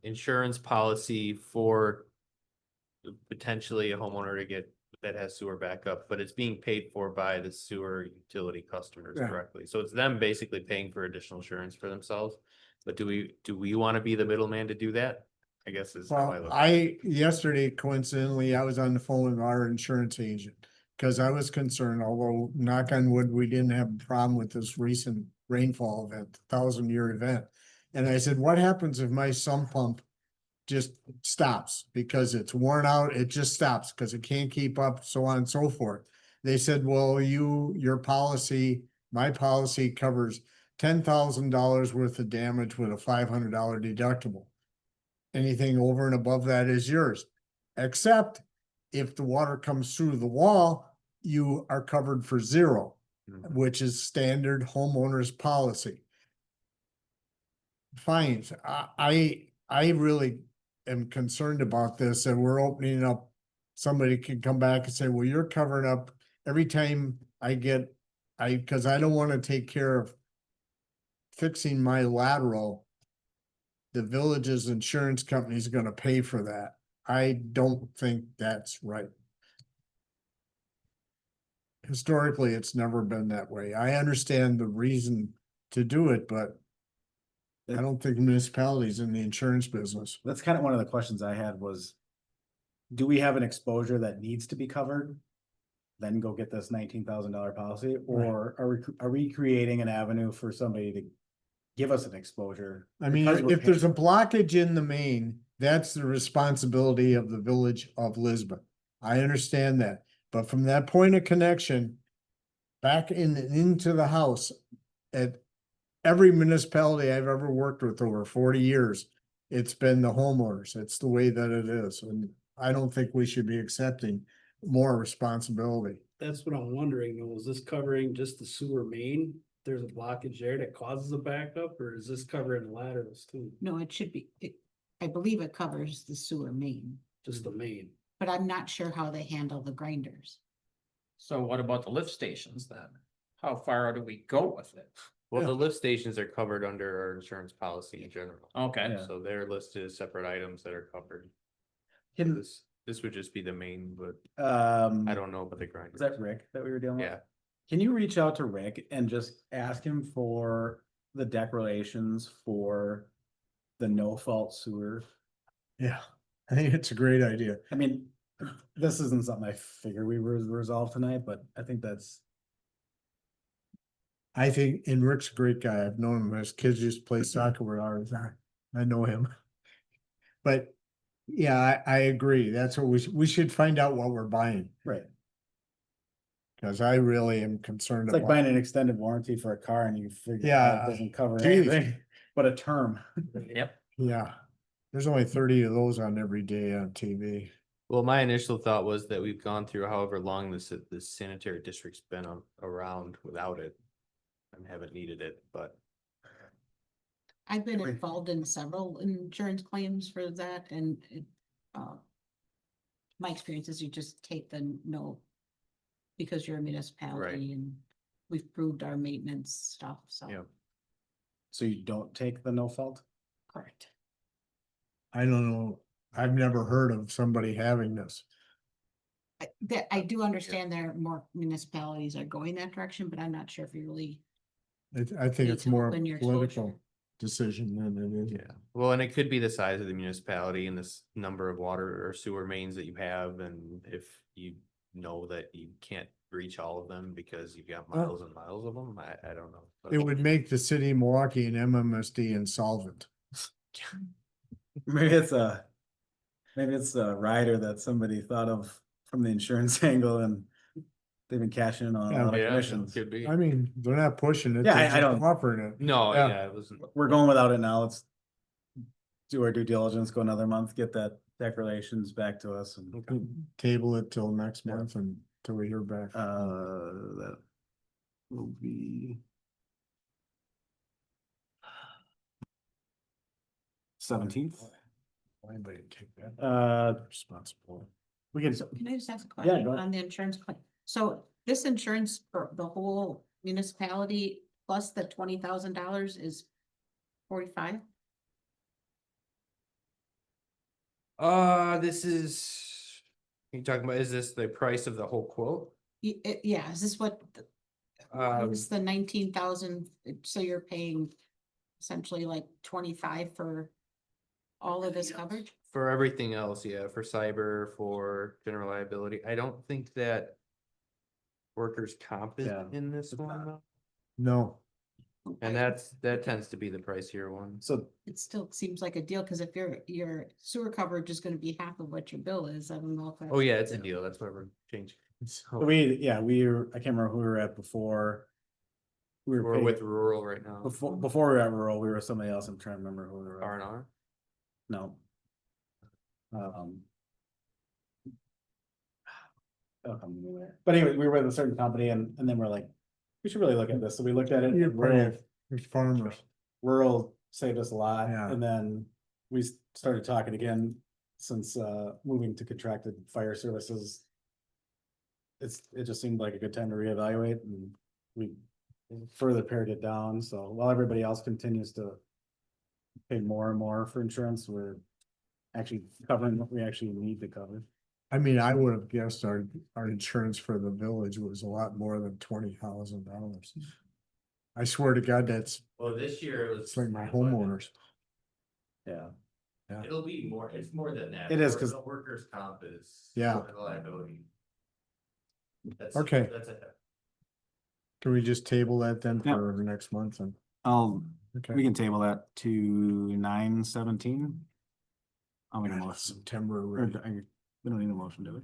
insurance policy for potentially a homeowner to get that has sewer backup, but it's being paid for by the sewer utility customers Yeah. directly. So it's them basically paying for additional insurance for themselves. But do we want to be the middleman to do that? I guess is how I Well, look at it. yesterday coincidentally, I was on the phone with our insurance agent. Cause I was concerned, although knock on wood, we didn't have a problem with this recent rainfall event, 1,000-year event. And I said, what happens if my sump pump just stops because it's worn out, it just stops because it can't keep up, so on and so forth. They said, well, your policy, my policy covers $10,000 worth of damage with a $500 deductible. Anything over and above that is yours, except if the water comes through the wall, you are covered for zero, which is standard homeowners policy. Fine, I really am concerned about this and we're opening up. Somebody can come back and say, well, you're covering up every time cause I don't want to take care of fixing my lateral. The village's insurance company is gonna pay for that. I don't think that's right. Historically, it's never been that way. I understand the reason to do it, but I don't think municipalities in the insurance business. That's kind of one of the questions I had was, do we have an exposure that needs to be covered? Then go get this $19,000 policy, or are we creating an avenue for somebody to give us an exposure? I mean, Because we're if there's a paying- blockage in the main, that's the responsibility of the village of Lisbon. I understand that, but from that point of connection back into the house at every municipality I've ever worked with over 40 years, it's been the homeowners. It's the way that it is. And I don't think we should be accepting more responsibility. That's what I'm wondering, though, is this covering just the sewer main? There's a blockage there that causes a backup, or is this covering laterals too? No, it should be, I believe it covers the sewer main, Just the main? but I'm not sure how they handle the grinders. So what about the lift stations then? How far do we go with it? Well, Yeah. the lift stations are covered under our insurance policy in general. Okay, Yeah. So they're listed as separate items that are covered. Can, This would just be the main, but um, I don't know about the grinder. is that Rick that we were dealing with? Yeah, Can you reach out to Rick and just ask him for the declarations for the no-fault sewer? Yeah, I think it's a great idea. I mean, this isn't something I figure we would resolve tonight, but I think that's, I think, and Rick's a great guy. I've known him. His kids used to play soccer with ours. I know him. But yeah, I agree. That's what we should find out what we're buying. right. Cause I really am concerned It's like about. buying an extended warranty for a car and you figure Yeah, out it doesn't cover geez. anything but a term. yep. Yeah, there's only 30 of those on every day on TV. well, my initial thought was that we've gone through however long this sanitary district's been around without it. And haven't needed it, but I've been involved in several insurance claims for that and my experience is you just take the note because you're a municipality and we've proved our maintenance stuff, so. Yeah. So you don't take the no-fault? Correct. I don't know. I've never heard of somebody having this. I do understand there are more municipalities are going that direction, but I'm not sure if you really. I think Need it's to more open your political exposure. decision than it is. yeah. Well, and it could be the size of the municipality and this number of water or sewer mains that you have, and if you know that you can't reach all of them because you've got Well- miles and miles of them, I don't know. But- It would make the city of Milwaukee and MMSD insolvent. Maybe it's a rider that somebody thought of from the insurance angle and they've been cashing in on a lot of Yeah, commissions. could be. I mean, they're not pushing it. Yeah, they're I just don't- offering it. No, Yeah. yeah, it wasn't. We're going without it now. Let's do our due diligence, go another month, get that declarations back to us and, Table it till next month and till we hear back. that will be 17th. Anybody take that responsibility. We can, So can I just ask a Yeah, question go ahead. on the insurance claim? So this insurance for the whole municipality plus the $20,000 is 45? This is, you talking about, is this the price of the whole quote? Yeah, is this what, is the 19,000, so you're paying essentially like 25 for all of this coverage? For everything else, yeah, for cyber, for general liability, I don't think that workers' comp is Yeah. in this one, though. No, And that tends to be the pricier one. so It still seems like a deal, because if your sewer coverage is gonna be half of what your bill is, I don't know if. Oh, yeah, it's a deal, that's why we're changing. So, I can't remember who we were at before. We were we're paying- with rural right now, before we were at rural, we were somebody else. I'm trying to remember who we were. at. R&R. No. But anyway, we were with a certain company and then we're like, we should really look at this. So we looked at it. you're and rural- paying, there's farmers. Rural saved us a lot, Yeah. and then we started talking again since moving to contracted fire services. It just seemed like a good time to reevaluate and we further pared it down, so while everybody else continues to pay more and more for insurance, we're actually covering what we actually need to cover. I mean, I would have guessed our insurance for the village was a lot more than $20,000. I swear to God, that's, Well, this year it was. it's like my homeowners. Yeah. It'll be more, it's more than that. It is, 'cause- The workers' comp is. Yeah. the liability. That's- Okay. That's it. Can we just table that then Yeah. for next month and, We okay, can table that to 9/17. I'll make a motion. September, Or, right? we don't need a motion, do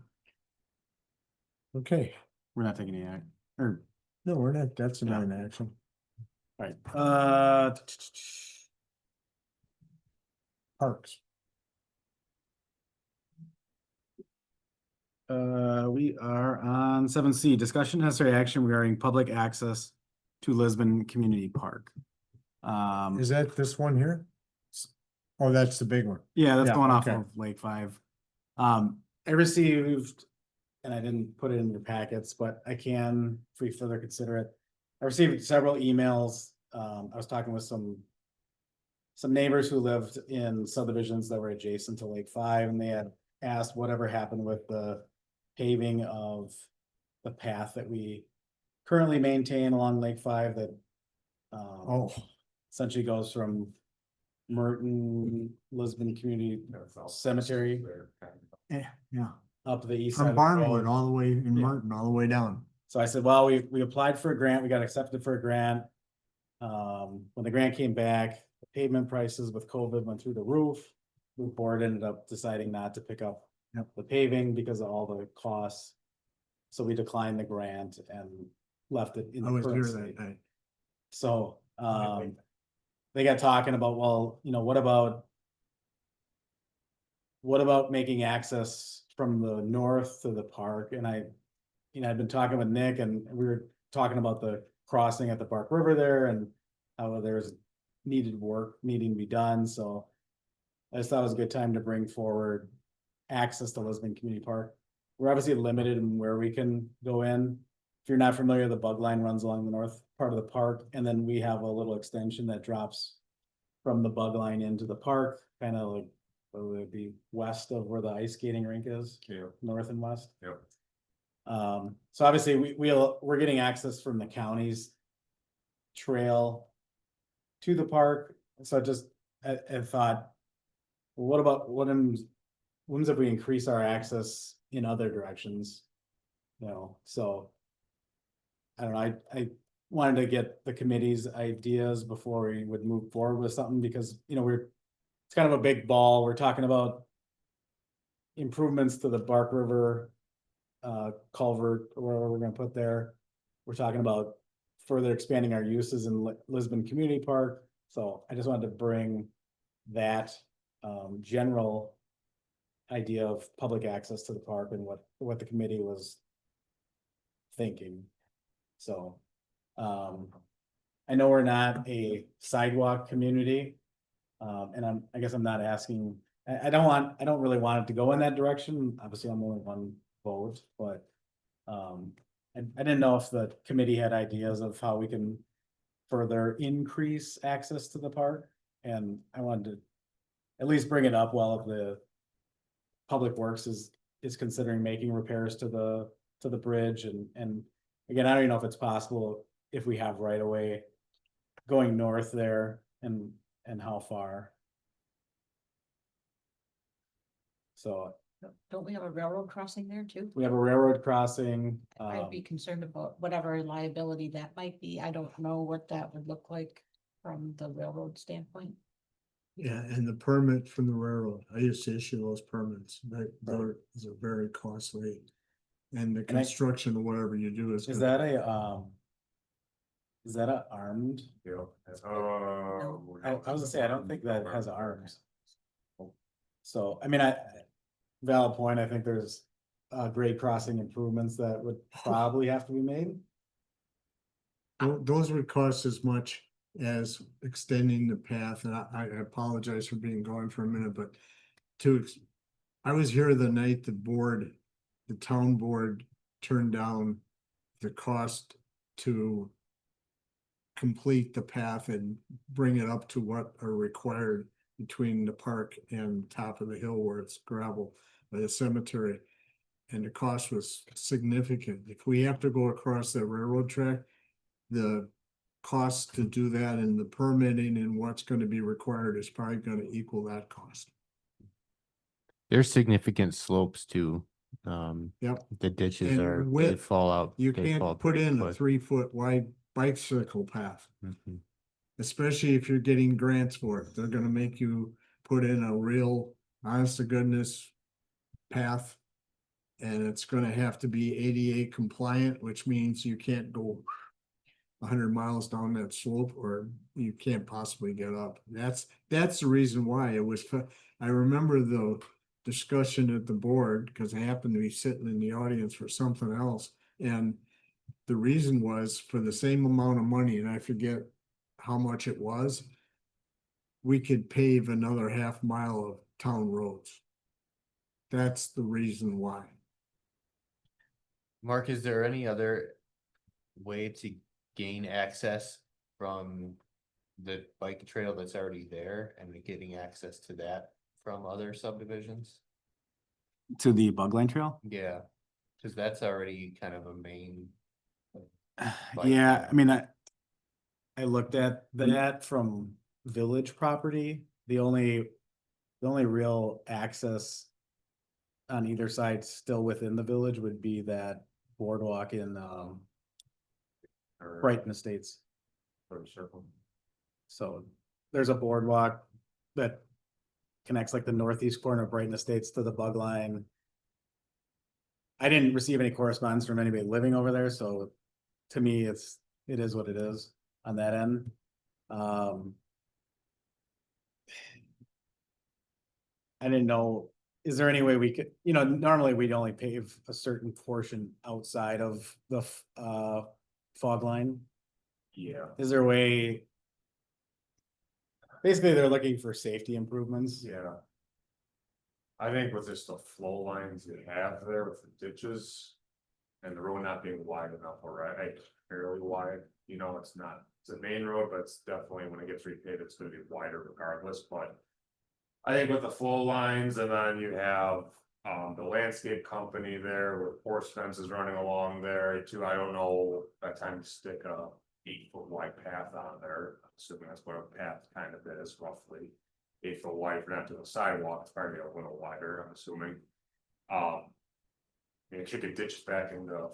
we? Okay, We're not taking any act, or, no, we're not, that's a Yeah. non-action. alright, Parks. we are on 7C, discussion necessary action regarding public access to Lisbon Community Park. Is that this one here? Oh, that's the big one. Yeah, that's Yeah, going off okay. of Lake 5. I received, and I didn't put it in your packets, but I can, if we further consider it. I received several emails I was talking with some neighbors who lived in subdivisions that were adjacent to Lake 5, and they had asked whatever happened with the paving of the path that we currently maintain along Lake 5 that Oh, essentially goes from Merton, Lisbon Community Cemetery yeah. up the east side. From of the road. Barnwood all the way in Yeah. Martin, all the way down. So I said, well, we applied for a grant, we got accepted for a grant. When the grant came back, the pavement prices with COVID went through the roof. The board ended up deciding not to pick up the paving because of all the costs. So we declined the grant and left it in I the was current here state. that night. So, they got talking about, well, what about making access from the north to the park? And I'd been talking with Nick and we were talking about the crossing at the Park River there and how there's needed work needing to be done, so I just thought it was a good time to bring forward access to Lisbon Community Park. We're obviously limited in where we can go in. If you're not familiar, the bug line runs along the north part of the park, and then we have a little extension that drops from the bug line into the park, kind of like, what would it be, west of where the ice skating rink is, north and west. Yep. So obviously we're getting access from the county's trail to the park. So I thought, well, what if we increase our access in other directions? So I don't know, I wanted to get the committee's ideas before we would move forward with something because, it's kind of a big ball. We're talking about improvements to the Bark River culvert or whatever we're gonna put there. We're talking about further expanding our uses in Lisbon Community Park. So I just wanted to bring that general idea of public access to the park and what the committee was thinking. So I know we're not a sidewalk community. And I guess I'm not asking, I don't really want it to go in that direction. Obviously, I'm only one vote, but I didn't know if the committee had ideas of how we can further increase access to the park. And I wanted to at least bring it up while the Public Works is considering making repairs to the bridge. And again, I don't even know if it's possible if we have right of way going north there and how far. So Don't we have a railroad crossing there too? we have a railroad crossing. I'd be concerned about whatever liability that might be. I don't know what that would look like from the railroad standpoint. Yeah, and the permit from the railroad, I used to issue those permits, they're very costly. And the construction of whatever you do is. Is that a armed? Yeah. I was gonna say, I don't think that has arms. So, valid point, I think there's grade crossing improvements that would probably have to be made. Those would cost as much as extending the path, and I apologize for being gone for a minute, but I was here the night the town board turned down the cost to complete the path and bring it up to what are required between the park and top of the hill where it's gravel by the cemetery. And the cost was significant. If we have to go across that railroad track, the cost to do that and the permitting and what's going to be required is probably going to equal that cost. There's significant slopes too. Yep. The ditches And they width, fall out. You they fall can't put in a 3 foot. 3-foot wide bicycle path, Mhm. especially if you're getting grants for it. They're gonna make you put in a real honest to goodness path. And it's gonna have to be ADA compliant, which means you can't go 100 miles down that slope or you can't possibly get up. That's the reason why it was. I remember the discussion at the board because I happened to be sitting in the audience for something else. And the reason was for the same amount of money, and I forget how much it was, we could pave another half mile of town roads. That's the reason why. Mark, is there any other way to gain access from the bike trail that's already there and getting access to that from other subdivisions? To the bug line trail? Yeah, cause that's already kind of a main. Bike Yeah, trail. I mean, I looked at that from village property, the only real access on either side still within the village would be that boardwalk in, Or- Brighton Estates. or circle. So there's a boardwalk that connects like the northeast corner of Brighton Estates to the bug line. I didn't receive any correspondence from anybody living over there, so to me, it is what it is on that end. I didn't know, is there any way we could, normally we'd only pave a certain portion outside of the fog line. Yeah, Is there a way? Basically, they're looking for safety improvements. yeah. I think with just the flow lines you have there with the ditches. And the road not being wide enough, alright, fairly wide, it's not, it's a main road, but it's definitely when it gets repaved, it's gonna be wider regardless, but. I think with the flow lines and then you have, the landscape company there with horse fences running along there too, I don't know, by the time you stick a 8-foot wide path on there, assuming that's what a path kind of is roughly. 8 foot wide, if you're not doing a sidewalk, it's probably a little wider, I'm assuming. Kick a ditch back into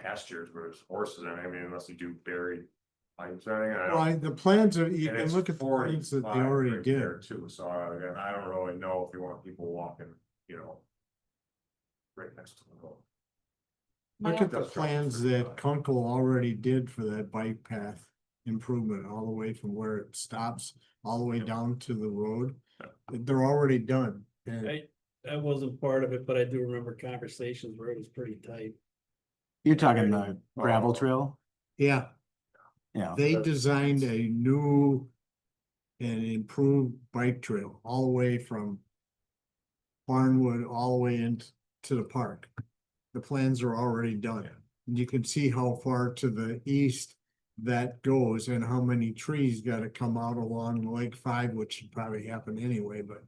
pastures where there's horses, I mean, unless you do buried pipes or anything, I don't. Well, the plans are, you And can it's look at the plans that they 45 already right did. there too, so again, I don't really know if you want people walking, right next to the road. Look My at the That's plans pretty that fine. Kunkel already did for that bike path improvement, all the way from where it stops, all the way down to the road. They're already done. And I wasn't part of it, but I do remember conversations where it was pretty tight. You're talking the gravel trail? yeah, Yeah. they designed a new and improved bike trail all the way from Barnwood all the way into the park. The plans are already done. You can see how far to the east that goes and how many trees gotta come out along Lake 5, which should probably happen anyway, but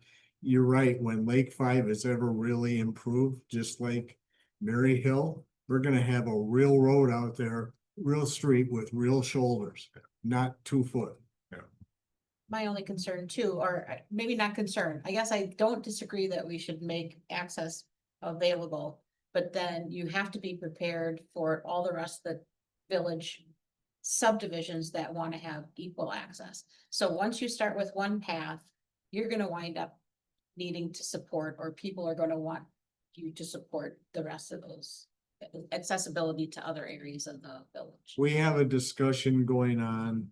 you're right, when Lake 5 is ever really improved, just like Mary Hill, we're gonna have a real road out there, real street with real shoulders, not 2 foot. My only concern too, or maybe not concern, I guess I don't disagree that we should make access available. But then you have to be prepared for all the rest of the village subdivisions that want to have equal access. So once you start with one path, you're gonna wind up needing to support, or people are gonna want you to support the rest of those. Accessibility to other areas of the village. We have a discussion going on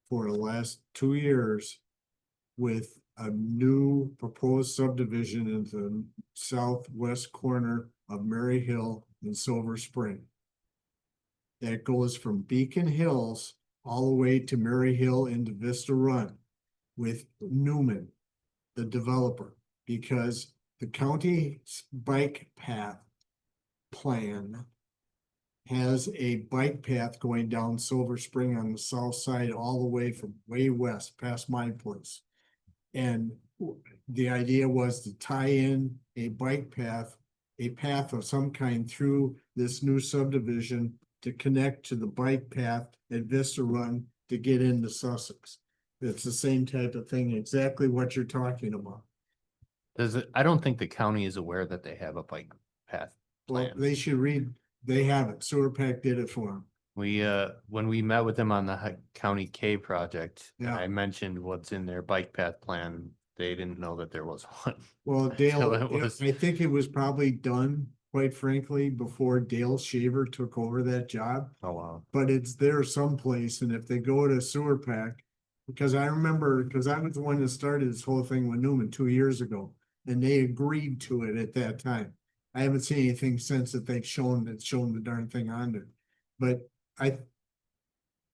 for the last 2 years with a new proposed subdivision in the southwest corner of Mary Hill and Silver Spring. That goes from Beacon Hills all the way to Mary Hill into Vista Run with Newman, the developer, because the county's bike path plan has a bike path going down Silver Spring on the south side, all the way from way west past my place. And the idea was to tie in a bike path, a path of some kind through this new subdivision to connect to the bike path at Vista Run to get into Sussex. It's the same type of thing, exactly what you're talking about. I don't think the county is aware that they have a bike path Well, plan. they should read, they have it, Sewer Pack did it for them. We, when we met with them on the County K project, and Yeah. I mentioned what's in their bike path plan, they didn't know that there was one. Well, Dale, So it was- I think it was probably done, quite frankly, before Dale Shaver took over that job. Oh, wow. But it's there someplace, and if they go to Sewer Pack, because I remember, because I was the one that started this whole thing with Newman 2 years ago, and they agreed to it at that time. I haven't seen anything since that they've shown the darn thing on it, but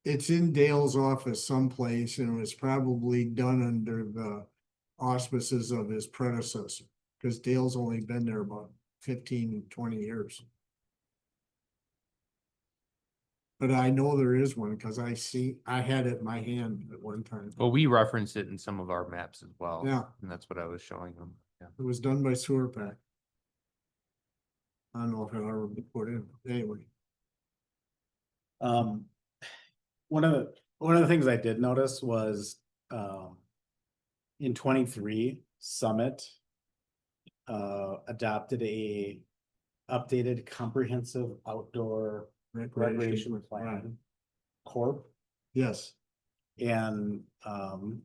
it's in Dale's office someplace, and it was probably done under the auspices of his predecessor, because Dale's only been there about 15, 20 years. But I know there is one, cause I had it in my hand at one time. Well, we referenced it in some of our maps as well. Yeah. And that's what I was showing them. Yeah. It was done by Sewer Pack. I don't know if it'll ever be put in, anyway. Um, one of the things I did notice was, in 23 Summit adopted a updated comprehensive outdoor recreation plan, Corp. Yes, And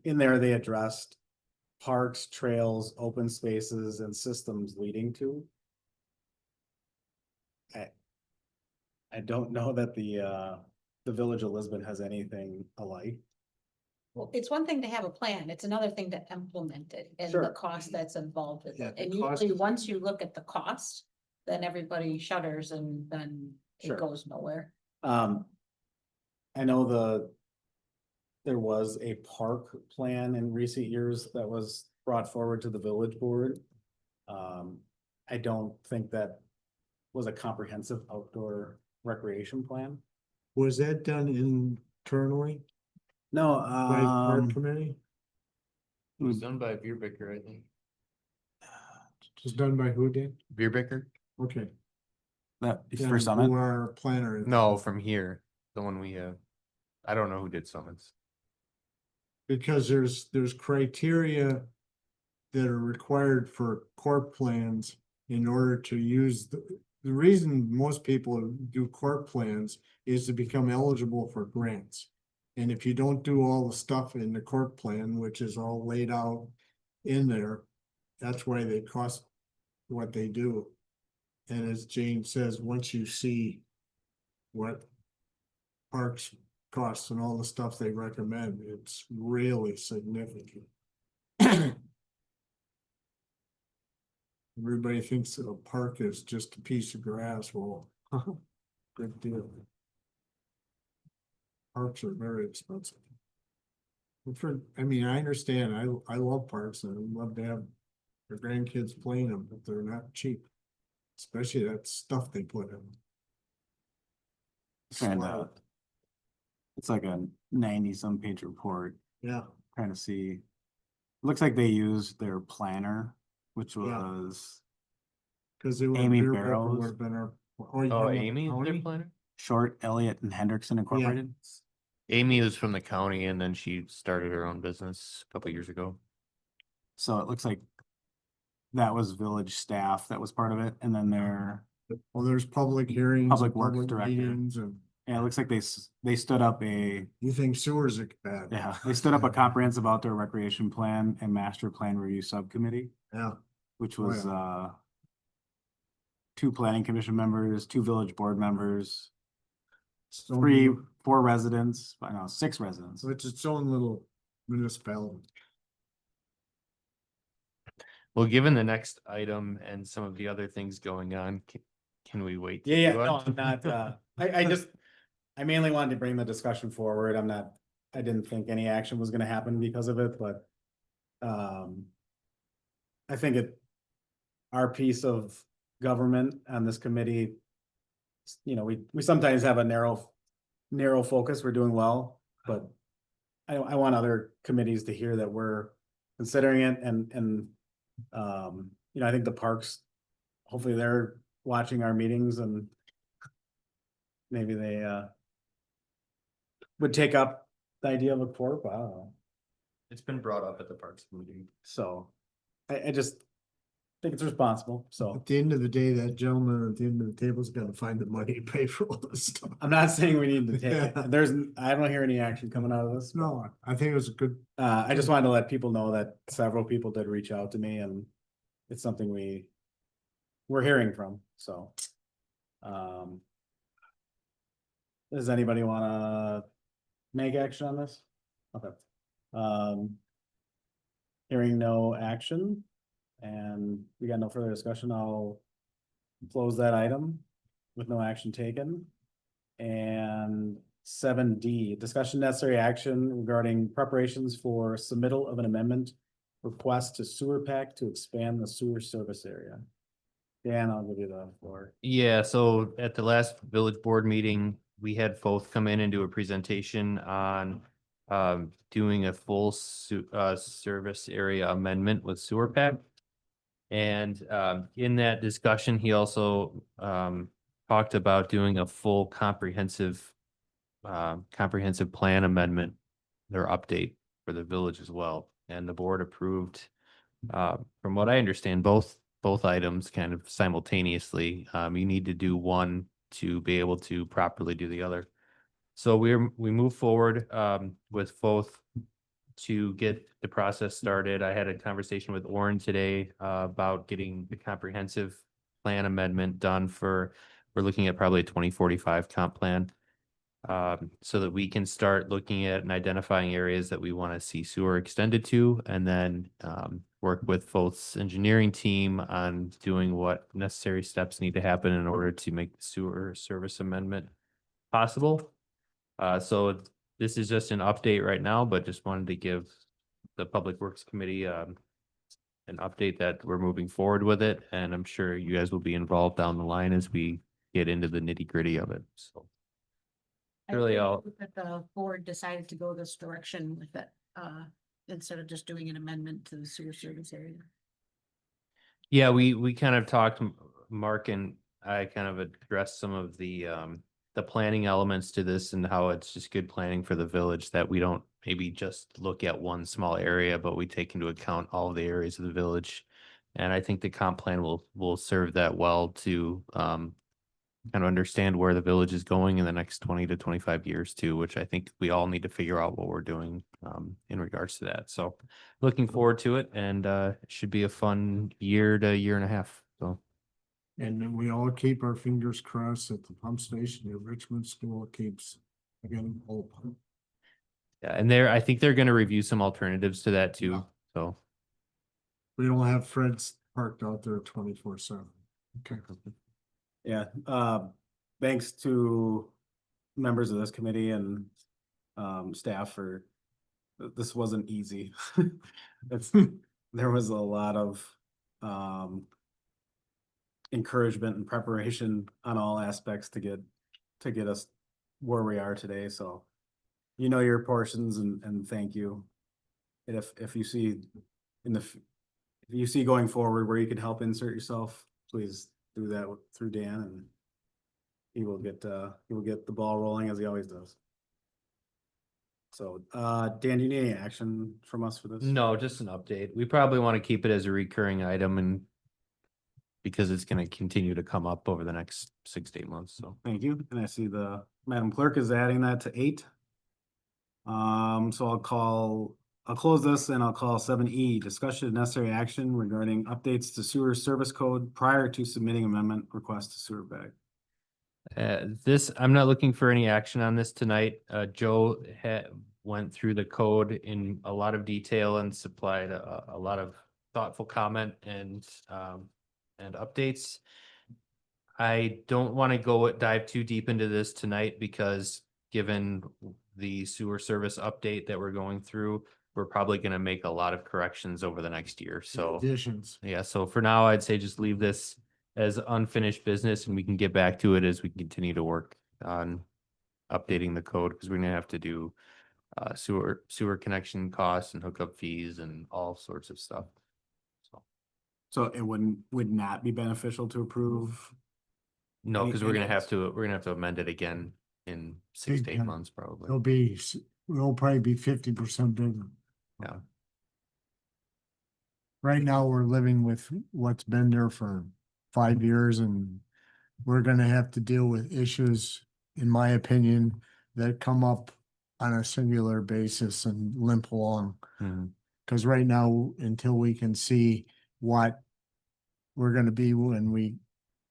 in there, they addressed parks, trails, open spaces, and systems leading to. I don't know that the Village of Lisbon has anything alike. Well, it's one thing to have a plan, it's another thing to implement it and the Sure. cost that's involved with Yeah, it. the And cost usually, is- once you look at the cost, then everybody shudders and then Sure. it goes nowhere. I know there was a park plan in recent years that was brought forward to the village board. I don't think that was a comprehensive outdoor recreation plan. was that done internally No, by the park committee? It was done by Beerbicker, I think. Was done by who did? Beerbicker? Okay. that Yeah, for who Summit. our planner is. No, from here, the one we have. I don't know who did summits. Because there's criteria that are required for corp plans in order to use the reason most people do corp plans is to become eligible for grants. And if you don't do all the stuff in the corp plan, which is all laid out in there, that's why they cost what they do. And as Jane says, once you see what parks costs and all the stuff they recommend, it's really significant. Everybody thinks that a park is just a piece of grass. Well, good deal. Parks are very expensive. I mean, I understand, I love parks and I'd love to have your grandkids playing them, but they're not cheap. Especially that stuff they put in. Trying to, it's like a 90-some page report, Yeah, trying to see. Looks like they used their planner, which Yeah. was cause they would. Amy Beer Barrows. Pepper would've been our. you Oh, have a Amy is their county? planner? Short, Elliott and Hendrickson Incorporated. Amy was from the county and then she started her own business a couple years ago. So it looks like that was village staff that was part of it, and then their, Well, there's public hearings. Public and Works public Director. meetings, and yeah, it looks like they stood up a, you think sewers are bad? yeah, they stood up a comprehensive outdoor recreation plan and master plan review subcommittee, Yeah, which Oh, was, 2 planning commission members, 2 village board members, so 4 residents, I know, 6 residents. it's its own little municipality. Well, given the next item and some of the other things going on, can we wait? to Yeah, do it? no, I'm not, I mainly wanted to bring the discussion forward. I didn't think any action was gonna happen because of it, but. I think our piece of government on this committee. You know, we sometimes have a narrow focus, we're doing well, but. I want other committees to hear that we're considering it and, you know, I think the parks. Hopefully they're watching our meetings and. Maybe they, would take up the idea of a corp, I don't know, It's been brought up at the Parks meeting. so. I just think it's responsible, so. At the end of the day, that gentleman at the end of the table's gotta find the money to pay for all this stuff. I'm not saying we need to take it, Yeah. I don't hear any action coming out of this. No, I think it was a good, I just wanted to let people know that several people did reach out to me and it's something we're hearing from, so. Does anybody wanna make action on this? Okay. Hearing no action and we got no further discussion, I'll close that item with no action taken. And 7D, discussion necessary action regarding preparations for submittal of an amendment request to sewer pack to expand the sewer service area. Dan, I'll give you the floor. Yeah, so at the last village board meeting, we had Foth come in and do a presentation on doing a full service area amendment with sewer pack. And in that discussion, he also talked about doing a full comprehensive plan amendment or update for the village as well. And the board approved, from what I understand, both items kind of simultaneously. You need to do one to be able to properly do the other. So we move forward with both to get the process started. I had a conversation with Orin today about getting the comprehensive plan amendment done we're looking at probably a 2045 comp plan. So that we can start looking at and identifying areas that we want to see sewer extended to, and then work with Foth's engineering team on doing what necessary steps need to happen in order to make the sewer service amendment possible. So this is just an update right now, but just wanted to give the Public Works Committee an update that we're moving forward with it, and I'm sure you guys will be involved down the line as we get into the nitty-gritty of it, so. I Really think all- that the board decided to go this direction with it, instead of just doing an amendment to the sewer service area. Yeah, we kind of talked, Mark and I kind of addressed some of the planning elements to this and how it's just good planning for the village, that we don't maybe just look at one small area, but we take into account all the areas of the village. And I think the comp plan will serve that well to kind of understand where the village is going in the next 20 to 25 years too, which I think we all need to figure out what we're doing in regards to that. So looking forward to it, and it should be a fun year to year and a half. So. And then we all keep our fingers crossed that the pump station at Richmond School keeps again open. Yeah, and I think they're gonna review some alternatives to that too, so. We don't have Fred's parked out there 24/7. Okay. Yeah, thanks to members of this committee and staff for, this wasn't easy. It's, there was a lot of encouragement and preparation on all aspects to get us where we are today, so you know your portions, and thank you. And if you see if you see going forward where you could help insert yourself, please do that through Dan, and he will get the ball rolling as he always does. So Dan, do you need any action from us for this? No, just an update. We probably want to keep it as a recurring item, and because it's gonna continue to come up over the next 6 to 8 months, so. Thank you, and I see the Madam Clerk is adding that to 8. So I'll close this and I'll call 7E, discussion of necessary action regarding updates to sewer service code prior to submitting amendment request to sewer bag. I'm not looking for any action on this tonight. Joe went through the code in a lot of detail and supplied a lot of thoughtful comment and updates. I don't want to dive too deep into this tonight, because given the sewer service update that we're going through, we're probably going to make a lot of corrections over the next year. So Additions. yeah, so for now, I'd say just leave this as unfinished business, and we can get back to it as we continue to work on updating the code, because we're gonna have to do sewer connection costs and hookup fees and all sorts of stuff. So it would not be beneficial to approve. No, because we're gonna Any- have to amend it again in 6 to 8 Big time. months probably. It'll probably be 50% bigger. Yeah. Right now, we're living with what's been there for 5 years, and we're gonna have to deal with issues, in my opinion, that come up on a singular basis and limp along. Mhm. Cause right now, until we can see what we're gonna be when we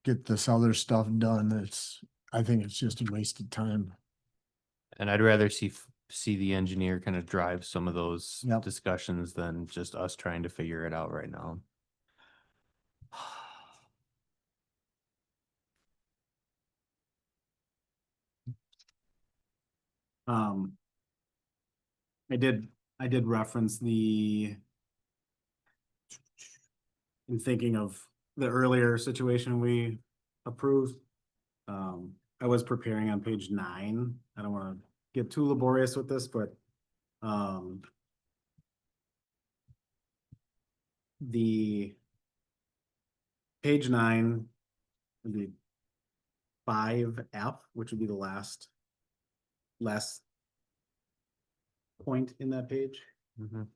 get this other stuff done, I think it's just a waste of time. And I'd rather see the engineer kind of drive some of those Yep. discussions than just us trying to figure it out right now. I did reference in thinking of the earlier situation we approved. I was preparing on page 9. I don't wanna get too laborious with this, but, the page 9 would be 5F, which would be the last point in that page. Mhm.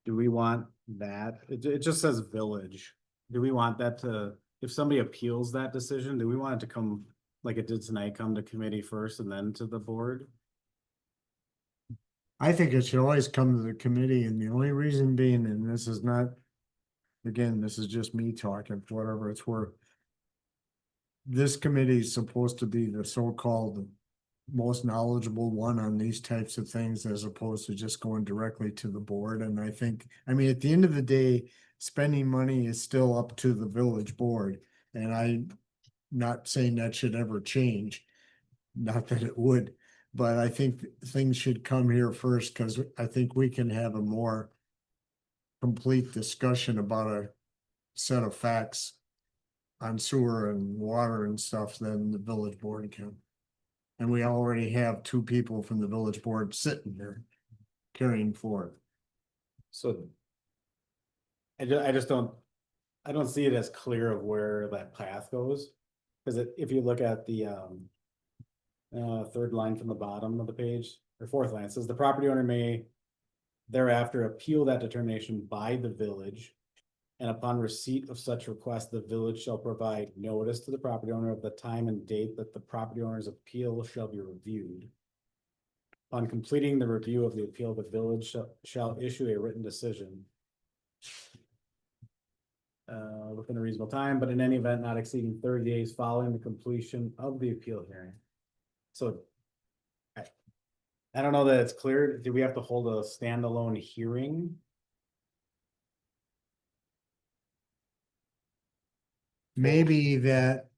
Do we want that? It just says village. Do we want that to, if somebody appeals that decision, do we want it to come, like it did tonight, come to committee first and then to the board? I think it should always come to the committee, and the only reason being, and this is not, again, this is just me talking, for whatever it's worth. This committee is supposed to be the so-called most knowledgeable one on these types of things, as opposed to just going directly to the board. And I think, I mean, at the end of the day, spending money is still up to the village board. And I'm not saying that should ever change, not that it would, but I think things should come here first, because I think we can have a more complete discussion about a set of facts on sewer and water and stuff than the village board can. And we already have 2 people from the village board sitting there carrying forward. So. I just don't, I don't see it as clear of where that path goes. Cause if you look at the, third line from the bottom of the page, or fourth line, it says the property owner may thereafter appeal that determination by the village. And upon receipt of such request, the village shall provide notice to the property owner of the time and date that the property owner's appeal shall be reviewed. On completing the review of the appeal, the village shall issue a written decision. Within a reasonable time, but in any event not exceeding 30 days following the completion of the appeal hearing. So. I don't know that it's clear. Do we have to hold a standalone hearing? Maybe that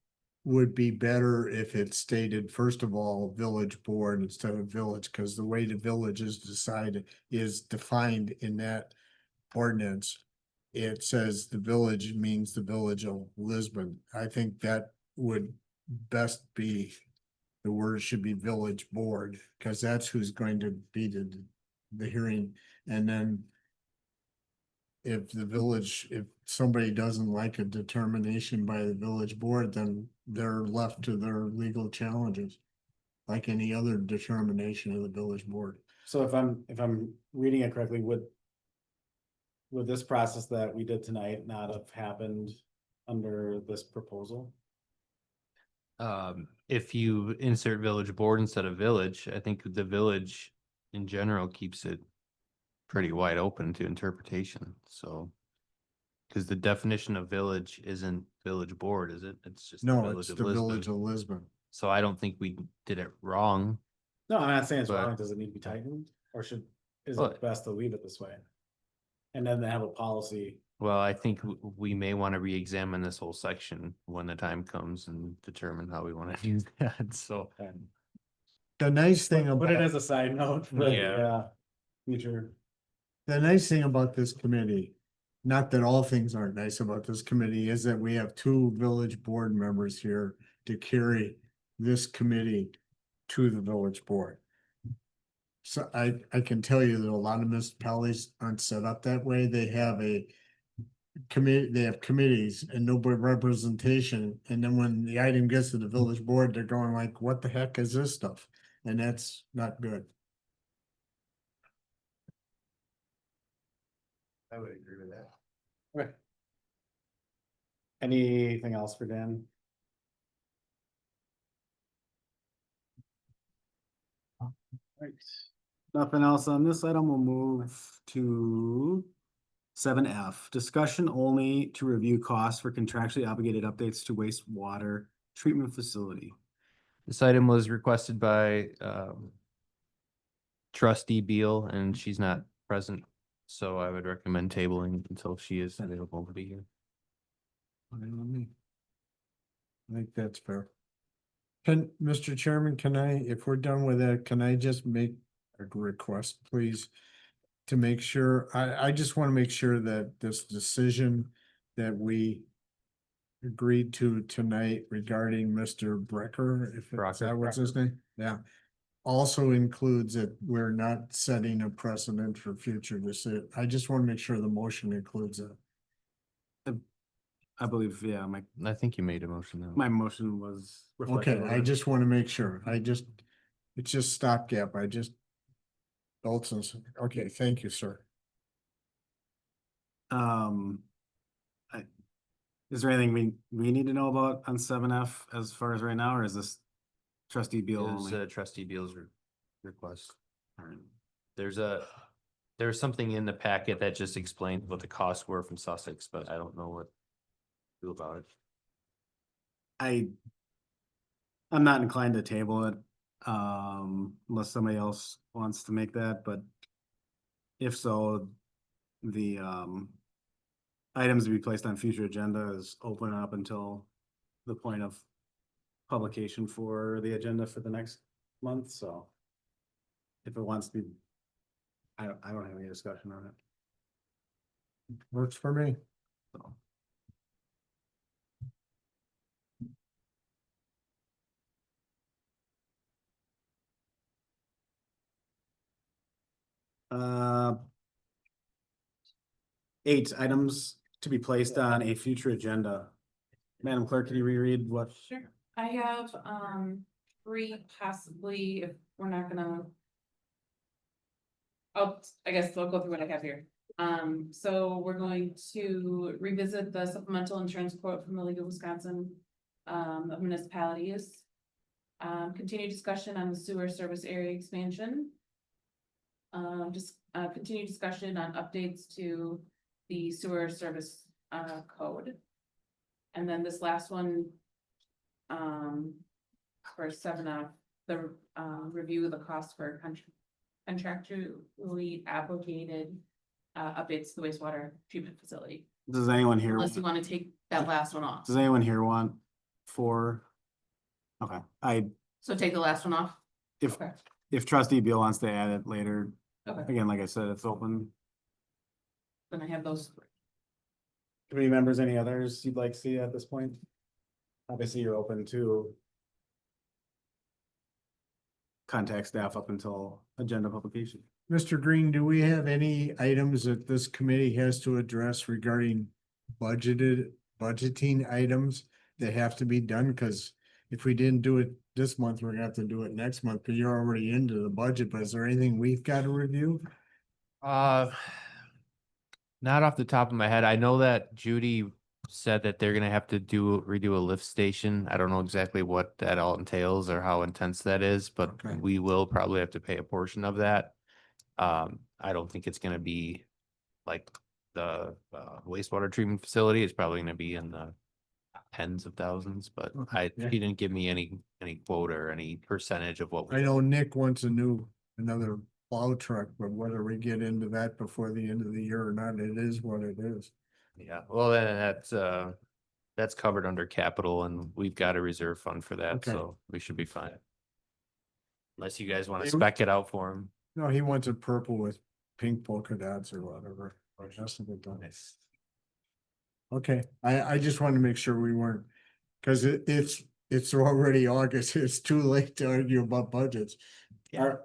would be better if it stated, first of all, village board instead of village, because the way the village is decided is defined in that ordinance. It says the village means the village of Lisbon. I think that would best be, the word should be village board, because that's who's going to be the hearing. And then if the village, if somebody doesn't like a determination by the village board, then they're left to their legal challenges, like any other determination of the village board. So if I'm reading it correctly, would this process that we did tonight not have happened under this proposal? If you insert village board instead of village, I think the village in general keeps it pretty wide open to interpretation, so. Cause the definition of village isn't village board, is it? It's just the No, village it's of the village Lisbon. of Lisbon. So I don't think we did it wrong. No, I'm not saying it's But- wrong. Does it need to be tightened or is Well- it best to leave it this way? And then they have a policy. Well, I think we may want to re-examine this whole section when the time comes and determine how we want to do that, so. The nice thing Put it about, as a side note, but Yeah. yeah, future. the nice thing about this committee, not that all things aren't nice about this committee, is that we have 2 village board members here to carry this committee to the village board. So I can tell you that a lot of municipalities aren't set up that way. They have a committee, they have committees and no representation. And then when the item gets to the village board, they're going like, what the heck is this stuff? And that's not good. I would agree with that. Okay. Anything else for Dan? Right. Nothing else on this item. We'll move to 7F, discussion only to review costs for contractually obligated updates to wastewater treatment facility. This item was requested by trustee Beal, and she's not present, so I would recommend tabling until she is available to be here. I think that's fair. Can, Mr. Chairman, can I, if we're done with that, can I just make a request, please? To make sure, I just want to make sure that this decision that we agreed to tonight regarding Mr. Brecker, if Brocker. is that what's his name? Yeah. Also includes that we're not setting a precedent for future decision. I just want to make sure the motion includes it. I believe, yeah, I think you made a motion though. my motion was. reflective Okay, of I it. just want to make sure. It's just stopgap. Dolson's, okay, thank you, sir. Um. Is there anything we need to know about on 7F as far as right now, or is this trustee Beal It was only? trustee Beal's request. Alright. There's something in the packet that just explained what the costs were from Sussex, but I don't know what to do about it. I'm not inclined to table it, unless somebody else wants to make that, but if so, the, items to be placed on future agenda is open up until the point of publication for the agenda for the next month, so if it wants to be, I don't have any discussion on it, Works for me. so. Uh, 8 items to be placed on a future agenda. Madam Clerk, can you reread what? Sure. I have, 3 possibly, if we're not gonna. I guess I'll go through what I have here. So we're going to revisit the supplemental insurance quote from the League of Wisconsin, of municipalities. Continue discussion on the sewer service area expansion. Continue discussion on updates to the sewer service, code. And then this last one, for 7F, the, review of the cost for contractually obligated, updates to the wastewater treatment facility. Does anyone here? Unless you want to take that last one off. Does anyone here want 4? Okay, So take the last one off? if, Okay. if trustee Beal wants to add it later, Okay, again, like I said, it's open. then I have those. Committee members, any others you'd like to see at this point? Obviously, you're open to contact staff up until agenda publication. Mr. Green, do we have any items that this committee has to address regarding budgeting items that have to be done? Cause if we didn't do it this month, we're gonna have to do it next month, but you're already into the budget, but is there anything we've got to review? Not off the top of my head. I know that Judy said that they're gonna have to redo a lift station. I don't know exactly what that all entails or how intense that is, but Okay. we will probably have to pay a portion of that. I don't think it's gonna be like the wastewater treatment facility. It's probably gonna be in the tens of thousands, but Okay, yeah. he didn't give me any quote or any percentage of what we. I know Nick wants another plow truck, but whether we get into that before the end of the year or not, it is what it is. Yeah, well, then that's covered under capital and we've got a reserve fund for that, Okay. so we should be fine. Unless you guys want to Hey, spec it out for him. No, he wants it purple with pink polka dots or whatever. Or just a bit nice. Okay, I just wanted to make sure we weren't, cause it's already August, it's too late to argue about budgets. Yeah.